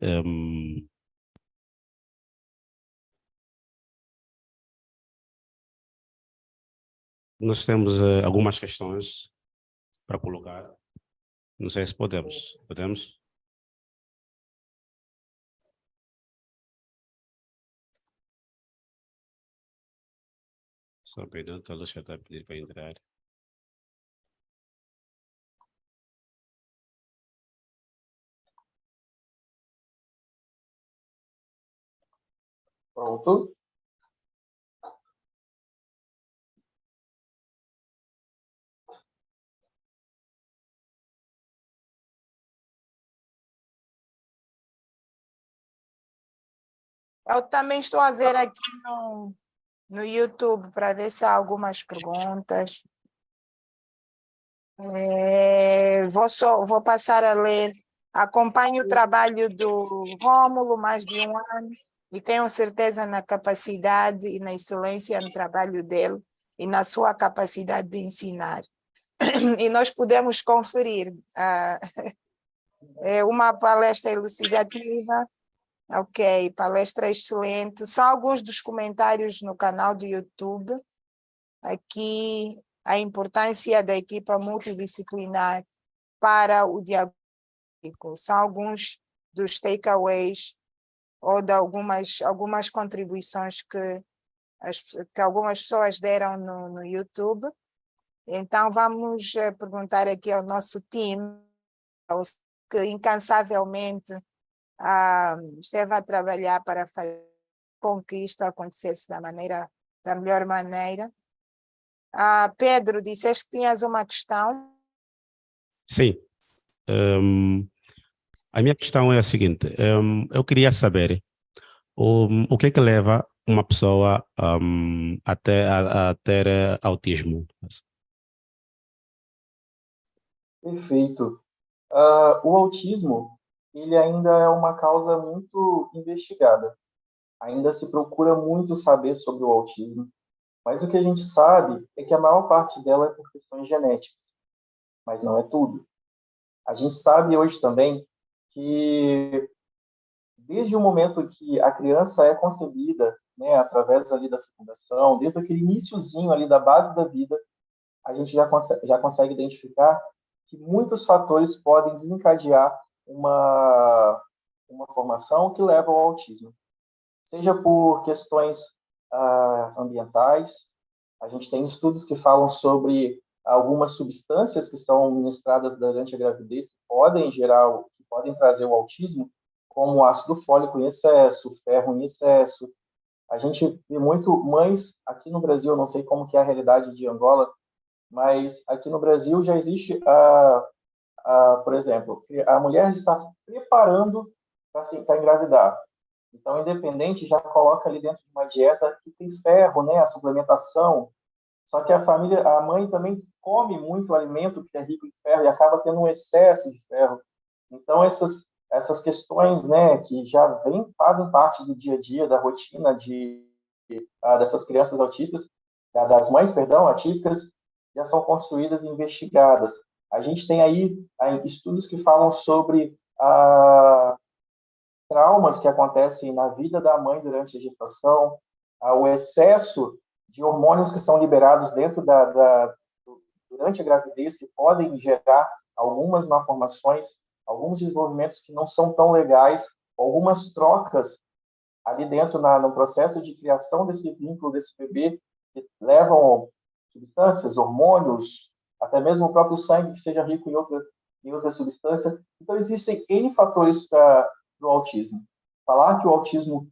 Nós temos algumas questões para colocar. Não sei se podemos. Podemos? Só um minuto, a Lúcia está a pedir para entrar. Pronto. Eu também estou a ver aqui no, no YouTube para ver se há algumas perguntas. Vou passar a ler. Acompanho o trabalho do Rômulo mais de um ano e tenho certeza na capacidade e na excelência no trabalho dele e na sua capacidade de ensinar. E nós podemos conferir uma palestra elucidativa, ok, palestra excelente. São alguns dos comentários no canal do YouTube. Aqui, a importância da equipa multidisciplinar para o diagnóstico. São alguns dos takeaways ou de algumas contribuições que algumas pessoas deram no YouTube. Então, vamos perguntar aqui ao nosso time, que incansavelmente esteve a trabalhar para fazer com que isto acontecesse da melhor maneira. Pedro, disseste que tinhas uma questão? Sim. A minha questão é a seguinte: eu queria saber o que é que leva uma pessoa a ter autismo? Perfeito. O autismo, ele ainda é uma causa muito investigada. Ainda se procura muito saber sobre o autismo, mas o que a gente sabe é que a maior parte dela é por questões genéticas, mas não é tudo. A gente sabe hoje também que desde o momento que a criança é concebida, né, através ali da fecundação, desde aquele iniciozinho ali da base da vida, a gente já consegue identificar que muitos fatores podem desencadear uma formação que leva ao autismo. Seja por questões ambientais, a gente tem estudos que falam sobre algumas substâncias que são ministradas durante a gravidez que podem trazer o autismo, como o ácido fólico em excesso, ferro em excesso. A gente vê muito mães aqui no Brasil, eu não sei como que é a realidade de Angola, mas aqui no Brasil já existe, por exemplo, a mulher está preparando para engravidar. Então, independente, já coloca ali dentro de uma dieta que tem ferro, né, a suplementação. Só que a mãe também come muito alimento que é rico em ferro e acaba tendo um excesso de ferro. Então, essas questões, né, que fazem parte do dia a dia, da rotina dessas crianças autistas, das mães, perdão, atípicas, já são construídas e investigadas. A gente tem aí estudos que falam sobre traumas que acontecem na vida da mãe durante a gestação, o excesso de hormônios que são liberados durante a gravidez, que podem gerar algumas malformações, alguns desenvolvimentos que não são tão legais, algumas trocas ali dentro no processo de criação desse vínculo, desse bebê, que levam substâncias, hormônios, até mesmo o próprio sangue que seja rico em outra substância. Então, existem N fatores para o autismo. Falar que o autismo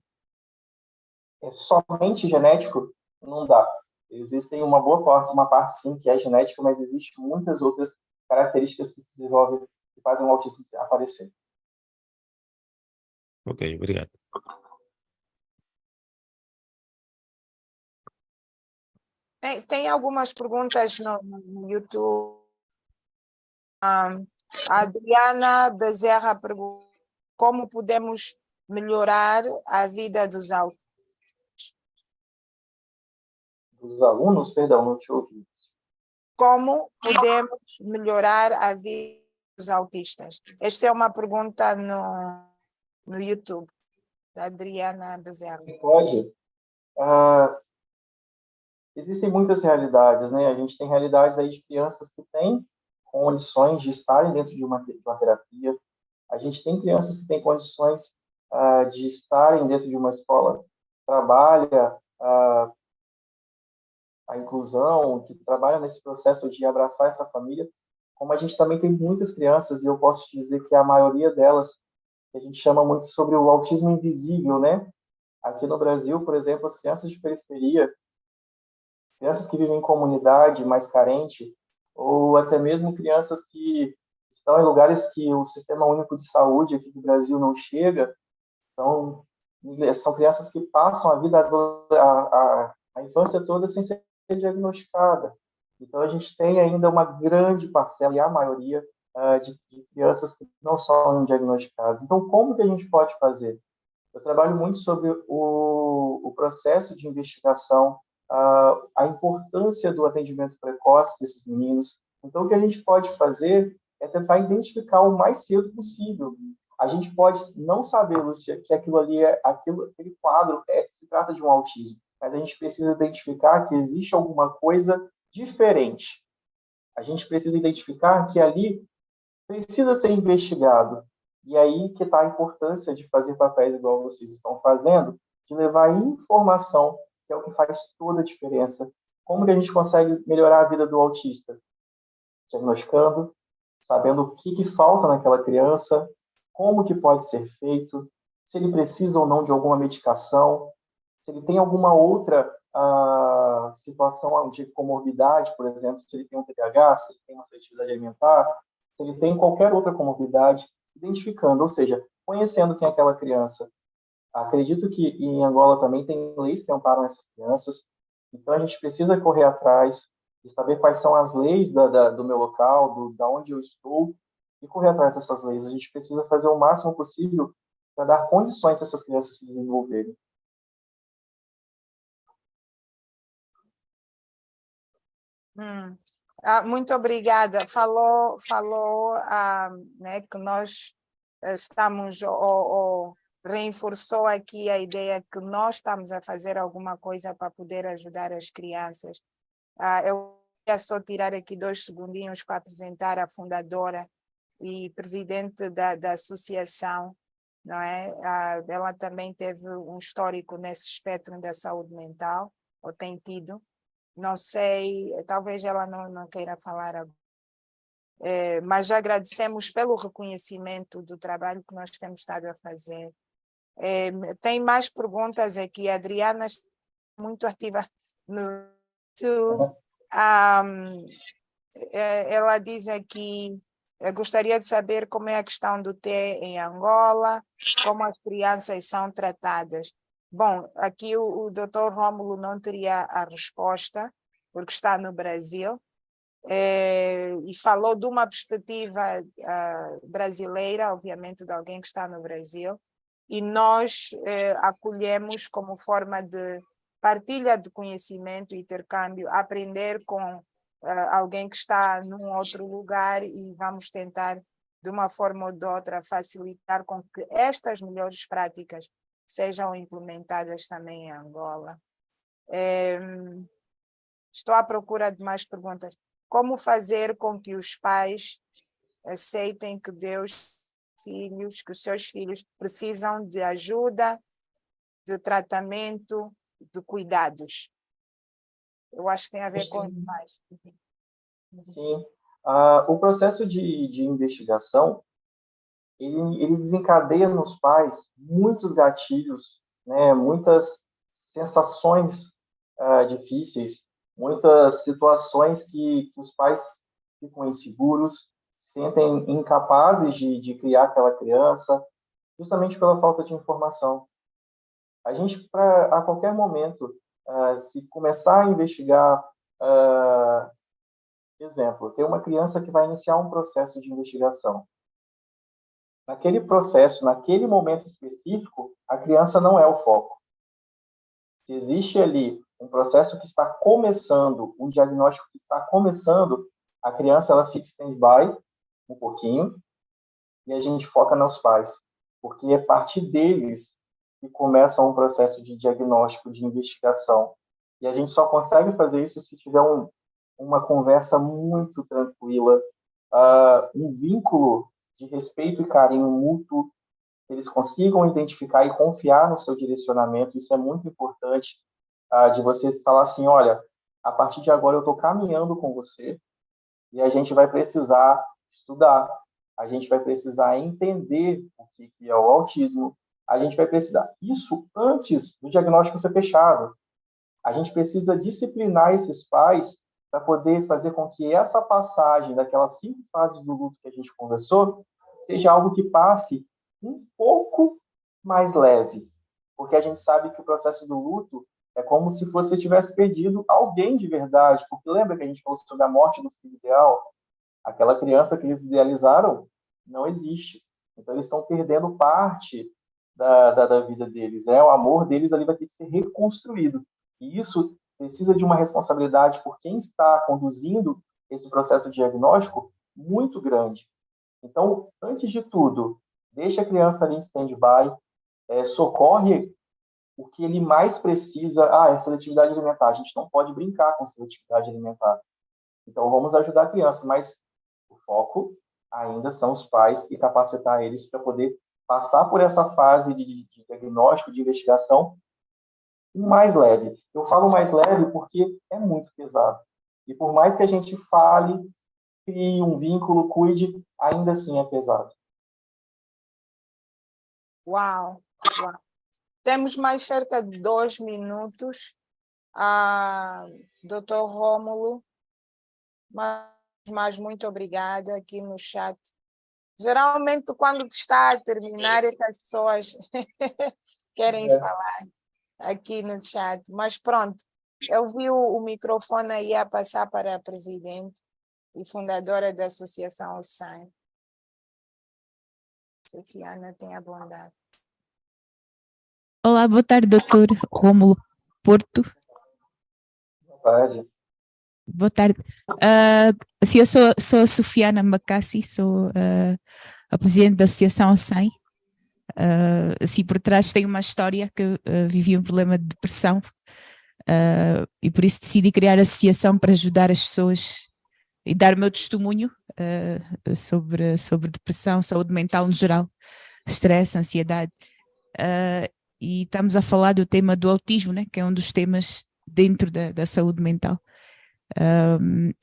é somente genético, não dá. Existem uma parte sim, que é genética, mas existem muitas outras características que se desenvolvem que fazem o autismo aparecer. Ok, obrigado. Tem algumas perguntas no YouTube. A Adriana Bezerra pergunta como podemos melhorar a vida dos alunos. Dos alunos, perdão, não te ouvi. Como podemos melhorar a vida dos autistas? Esta é uma pergunta no YouTube, da Adriana Bezerra. Pode. Existem muitas realidades, né? A gente tem realidades aí de crianças que têm condições de estarem dentro de uma terapia. A gente tem crianças que têm condições de estarem dentro de uma escola, trabalha a inclusão, que trabalha nesse processo de abraçar essa família, como a gente também tem muitas crianças, e eu posso te dizer que a maioria delas, a gente chama muito sobre o autismo invisível, né? Aqui no Brasil, por exemplo, as crianças de periferia, crianças que vivem em comunidade mais carente, ou até mesmo crianças que estão em lugares que o Sistema Único de Saúde aqui do Brasil não chega, são crianças que passam a vida a infância toda sem ser diagnosticada. Então, a gente tem ainda uma grande parcela, e a maioria, de crianças que não são diagnosticadas. Então, como que a gente pode fazer? Eu trabalho muito sobre o processo de investigação, a importância do atendimento precoce desses meninos. Então, o que a gente pode fazer é tentar identificar o mais cedo possível. A gente pode não saber, Lúcia, que aquilo ali aquele quadro se trata de um autismo, mas a gente precisa identificar que existe alguma coisa diferente. A gente precisa identificar que ali precisa ser investigado. E aí que está a importância de fazer papéis igual vocês estão fazendo, de levar informação, que é o que faz toda a diferença. Como que a gente consegue melhorar a vida do autista? Diagnosticando, sabendo o que falta naquela criança, como que pode ser feito, se ele precisa ou não de alguma medicação, se ele tem alguma outra situação de comorbidade, por exemplo, se ele tem um TDAH, se ele tem uma seletividade alimentar, se ele tem qualquer outra comorbidade, identificando, ou seja, conhecendo quem é aquela criança. Acredito que em Angola também tem leis que amparam essas crianças, então a gente precisa correr atrás de saber quais são as leis do meu local, da onde eu estou, e correr atrás dessas leis. A gente precisa fazer o máximo possível para dar condições a essas crianças se desenvolverem. Muito obrigada. Falou né, que nós estamos, ou reforçou aqui a ideia que nós estamos a fazer alguma coisa para poder ajudar as crianças. Eu queria só tirar aqui 2 segundinhos para apresentar a fundadora e presidente da associação, não é? Ela também teve um histórico nesse espectro da saúde mental, ou tem tido. Não sei, talvez ela não queira falar agora. Mas já agradecemos pelo reconhecimento do trabalho que nós temos estado a fazer. Tem mais perguntas aqui. A Adriana está muito ativa no YouTube. Ela diz aqui, gostaria de saber como é a questão do T em Angola, como as crianças são tratadas. Bom, aqui o Dr. Rômulo não teria a resposta, porque está no Brasil, e falou de uma perspectiva brasileira, obviamente, de alguém que está no Brasil, e nós acolhemos como forma de partilha de conhecimento, intercâmbio, aprender com alguém que está num outro lugar, e vamos tentar, de uma forma ou de outra, facilitar com que estas melhores práticas sejam implementadas também em Angola. Estou à procura de mais perguntas. Como fazer com que os pais aceitem que que os seus filhos precisam de ajuda, de tratamento, de cuidados? Eu acho que tem a ver com os pais. Sim. O processo de investigação, ele desencadeia nos pais muitos gatilhos, né, muitas sensações difíceis, muitas situações que os pais ficam inseguros, sentem incapazes de criar aquela criança, justamente pela falta de informação. A gente, a qualquer momento, se começar a investigar, exemplo, tem uma criança que vai iniciar um processo de investigação. Naquele processo, naquele momento específico, a criança não é o foco. Se existe ali um processo que está começando, um diagnóstico que está começando, a criança ela fica stand-by um pouquinho e a gente foca nos pais, porque é a partir deles que começa um processo de diagnóstico, de investigação. E a gente só consegue fazer isso se tiver uma conversa muito tranquila, um vínculo de respeito e carinho mútuo, que eles consigam identificar e confiar no seu direcionamento. Isso é muito importante, de você falar assim, olha, a partir de agora eu estou caminhando com você e a gente vai precisar estudar, a gente vai precisar entender o que é o autismo, a gente vai precisar. Isso antes do diagnóstico ser fechado. A gente precisa disciplinar esses pais para poder fazer com que essa passagem daquelas 5 fases do luto que a gente conversou seja algo que passe um pouco mais leve, porque a gente sabe que o processo do luto É como se você tivesse perdido alguém de verdade, porque lembra que a gente falou sobre a morte do filho ideal? Aquela criança que eles idealizaram não existe. Então, eles estão perdendo parte da vida deles. Né? O amor deles ali vai ter que ser reconstruído. E isso precisa de uma responsabilidade por quem está conduzindo esse processo diagnóstico muito grande. Então, antes de tudo, deixa a criança ali em stand-by, socorre o que ele mais precisa. É seletividade alimentar. A gente não pode brincar com seletividade alimentar. Então, vamos ajudar a criança, mas o foco ainda são os pais e capacitar eles para poder passar por essa fase de diagnóstico, de investigação, mais leve. Eu falo mais leve porque é muito pesado. E por mais que a gente fale, crie um vínculo, cuide, ainda assim é pesado. Uau, uau. Temos mais cerca de 2 minutos. Doutor Rômulo, mas muito obrigada aqui no chat. Geralmente, quando está a terminar, é que as pessoas querem falar aqui no chat. Mas pronto, eu vi o microfone aí a passar para a presidente e fundadora da Associação OSAN. Sofiana, tenha bondade. Olá, boa tarde, doutor Rômulo Porto. Boa tarde. Boa tarde. Assim, eu sou a Sofiana Macassi, sou a presidente da Associação OSAN. Assim, por trás tenho uma história que vivi um problema de depressão e por isso decidi criar a associação para ajudar as pessoas e dar o meu testemunho sobre depressão, saúde mental no geral, estresse, ansiedade. E estamos a falar do tema do autismo, né, que é um dos temas dentro da saúde mental.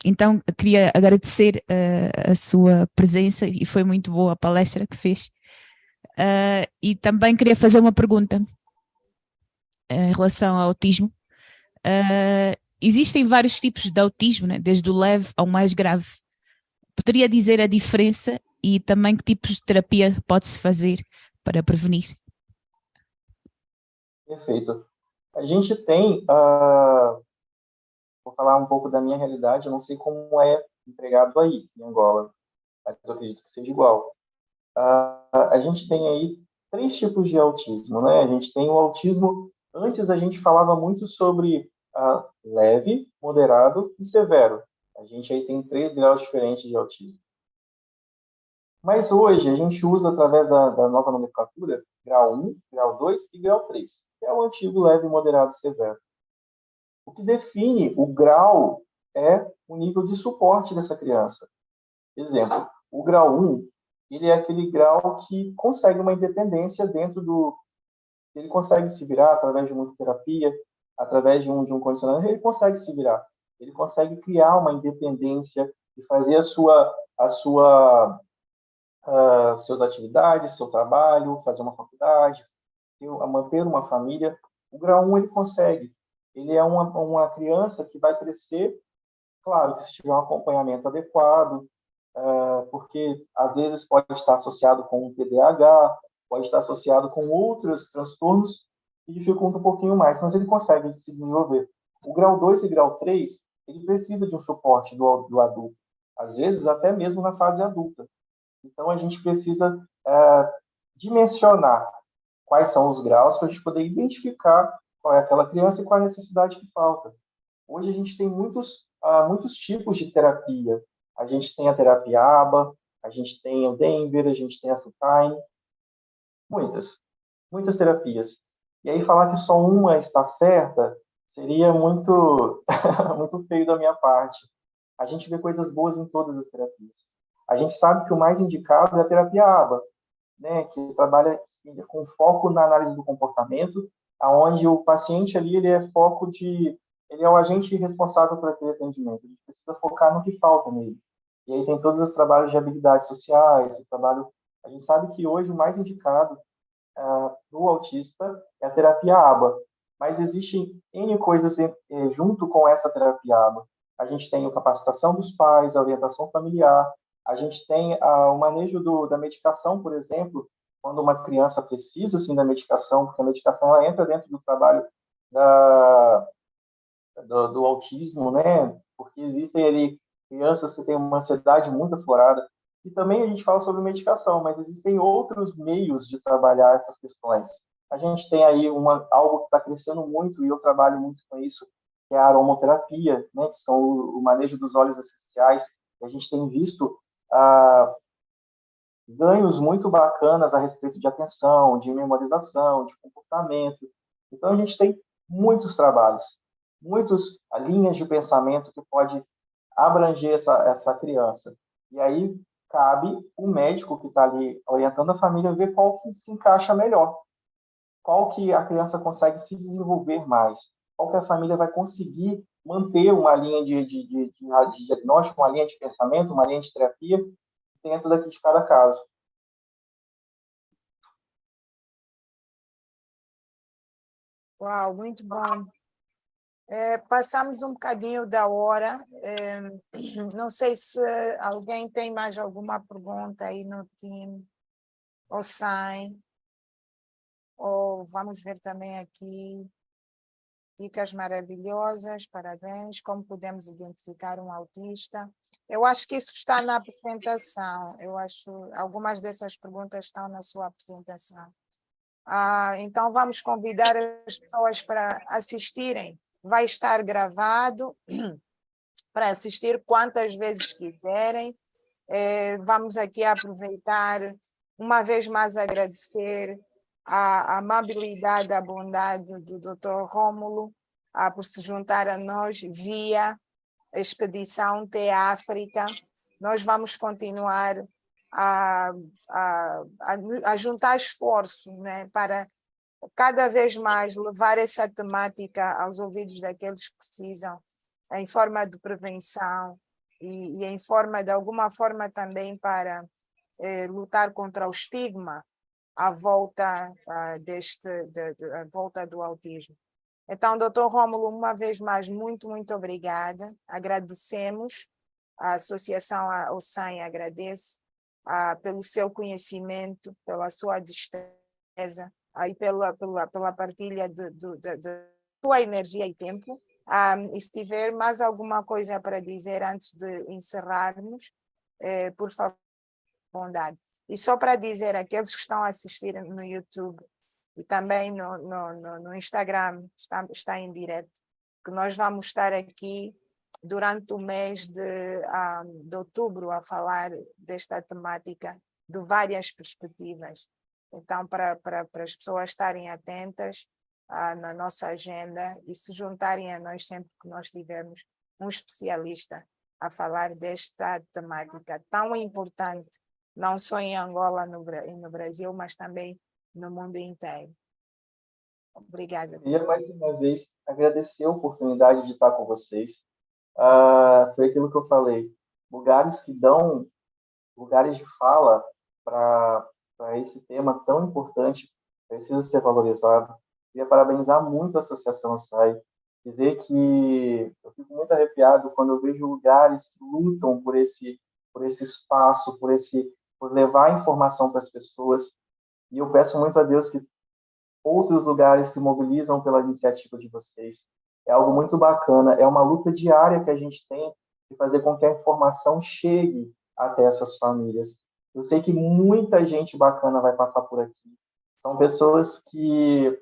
Então, queria agradecer a sua presença e foi muito boa a palestra que fez. E também queria fazer uma pergunta em relação ao autismo. Existem vários tipos de autismo, né, desde o leve ao mais grave. Poderia dizer a diferença e também que tipos de terapia pode-se fazer para prevenir? Perfeito. A gente tem, vou falar um pouco da minha realidade, eu não sei como é empregado aí em Angola, mas eu acredito que seja igual. A gente tem aí 3 tipos de autismo, né? A gente tem o autismo, antes a gente falava muito sobre leve, moderado e severo. A gente aí tem 3 graus diferentes de autismo. Mas hoje a gente usa, através da nova nomenclatura, grau 1, grau 2 e grau 3, que é o antigo leve, moderado e severo. O que define o grau é o nível de suporte dessa criança. Exemplo, o grau 1, ele é aquele grau que consegue uma independência dentro do... Ele consegue se virar através de muita terapia, através de um condicionamento, ele consegue se virar. Ele consegue criar uma independência e fazer suas atividades, seu trabalho, fazer uma faculdade, manter uma família. O grau 1 ele consegue. Ele é uma criança que vai crescer, claro, que se tiver um acompanhamento adequado, porque às vezes pode estar associado com um TDAH, pode estar associado com outros transtornos que dificultam um pouquinho mais, mas ele consegue se desenvolver. O grau 2 e grau 3, ele precisa de um suporte do adulto, às vezes até mesmo na fase adulta. Então, a gente precisa dimensionar quais são os graus para a gente poder identificar qual é aquela criança e qual é a necessidade que falta. Hoje, a gente tem muitos tipos de terapia. A gente tem a terapia ABA, a gente tem o Denver, a gente tem a Full-Time, muitas terapias. E aí, falar que só uma está certa seria muito, muito feio da minha parte. A gente vê coisas boas em todas as terapias. A gente sabe que o mais indicado é a terapia ABA, né, que trabalha com foco na análise do comportamento, aonde o paciente ali ele é o agente responsável por aquele atendimento. A gente precisa focar no que falta nele. E aí tem todos os trabalhos de habilidades sociais, a gente sabe que hoje o mais indicado do autista é a terapia ABA, mas existem N coisas junto com essa terapia ABA. A gente tem a capacitação dos pais, a orientação familiar, a gente tem o manejo da medicação, por exemplo, quando uma criança precisa assim, da medicação, porque a medicação ela entra dentro do trabalho do autismo, né? Porque existem ali crianças que têm uma ansiedade muito aflorada. E também a gente fala sobre medicação, mas existem outros meios de trabalhar essas questões. A gente tem aí algo que está crescendo muito, e eu trabalho muito com isso, que é a aromoterapia, né? Que são o manejo dos óleos essenciais. A gente tem visto ganhos muito bacanas a respeito de atenção, de memorização, de comportamento. Então, a gente tem muitos trabalhos, muitas linhas de pensamento que pode abranger essa criança. E aí cabe o médico que está ali orientando a família ver qual que se encaixa melhor, qual que a criança consegue se desenvolver mais, qual que a família vai conseguir manter uma linha de diagnóstico, uma linha de pensamento, uma linha de terapia dentro daqui de cada caso. Uau, muito bom. Passamos um bocadinho da hora. Não sei se alguém tem mais alguma pergunta aí no time, ou sem, ou vamos ver também aqui. Dicas maravilhosas, parabéns. Como podemos identificar um autista? Eu acho que isso está na apresentação. Eu acho algumas dessas perguntas estão na sua apresentação. Então, vamos convidar as pessoas para assistirem. Vai estar gravado para assistir quantas vezes quiserem. Vamos aqui aproveitar, uma vez mais, agradecer a amabilidade, a bondade do Dr. Rômulo por se juntar a nós via Expedição T-África. Nós vamos continuar a juntar esforços, né, para cada vez mais levar essa temática aos ouvidos daqueles que precisam, em forma de prevenção e em forma, de alguma forma, também para lutar contra o estigma à volta à volta do autismo. Então, doutor Rômulo, uma vez mais, muito, muito obrigada. Agradecemos, a Associação OSAM agradece pelo seu conhecimento, pela sua destreza e pela partilha de sua energia e tempo. E se tiver mais alguma coisa para dizer antes de encerrarmos, por favor, bondade. E só para dizer àqueles que estão a assistir no YouTube e também no Instagram, está em direto, que nós vamos estar aqui durante o mês de outubro a falar desta temática de várias perspectivas. Então, para as pessoas estarem atentas na nossa agenda e se juntarem a nós sempre que nós tivermos um especialista a falar desta temática tão importante, não só em Angola e no Brasil, mas também no mundo inteiro. Obrigada. Eu queria mais uma vez agradecer a oportunidade de estar com vocês. Foi aquilo que eu falei, lugares que dão lugares de fala para esse tema tão importante precisa ser valorizado. Queria parabenizar muito a Associação SAI, dizer que eu fico muito arrepiado quando eu vejo lugares que lutam por esse espaço, por levar informação para as pessoas, e eu peço muito a Deus que outros lugares se mobilizam pela iniciativa de vocês. É algo muito bacana, é uma luta diária que a gente tem de fazer com que a informação chegue até essas famílias. Eu sei que muita gente bacana vai passar por aqui. São pessoas que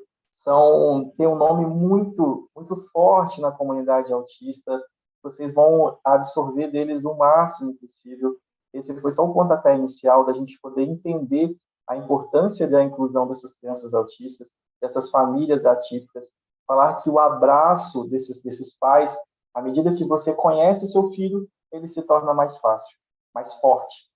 têm um nome muito, muito forte na comunidade autista. Vocês vão absorver deles o máximo possível. Esse foi só o pontapé inicial da gente poder entender a importância da inclusão dessas crianças autistas, dessas famílias atípicas, falar que o abraço desses pais, à medida que você conhece seu filho, ele se torna mais fácil, mais forte.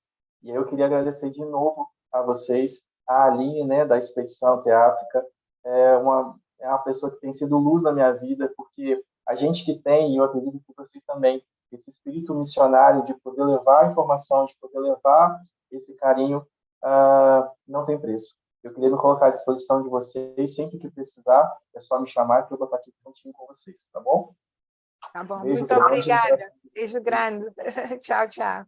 E aí eu queria agradecer de novo a vocês, a Aline, né, da Expedição Teáfrica, é uma pessoa que tem sido luz na minha vida, porque a gente que tem, e eu acredito que vocês também, esse espírito missionário de poder levar a informação, de poder levar esse carinho, não tem preço. Eu queria me colocar à disposição de vocês, sempre que precisar, é só me chamar que eu vou estar aqui juntinho com vocês, tá bom? Tá bom, Beijo muito grande. obrigada. Beijo grande. Tchau, tchau.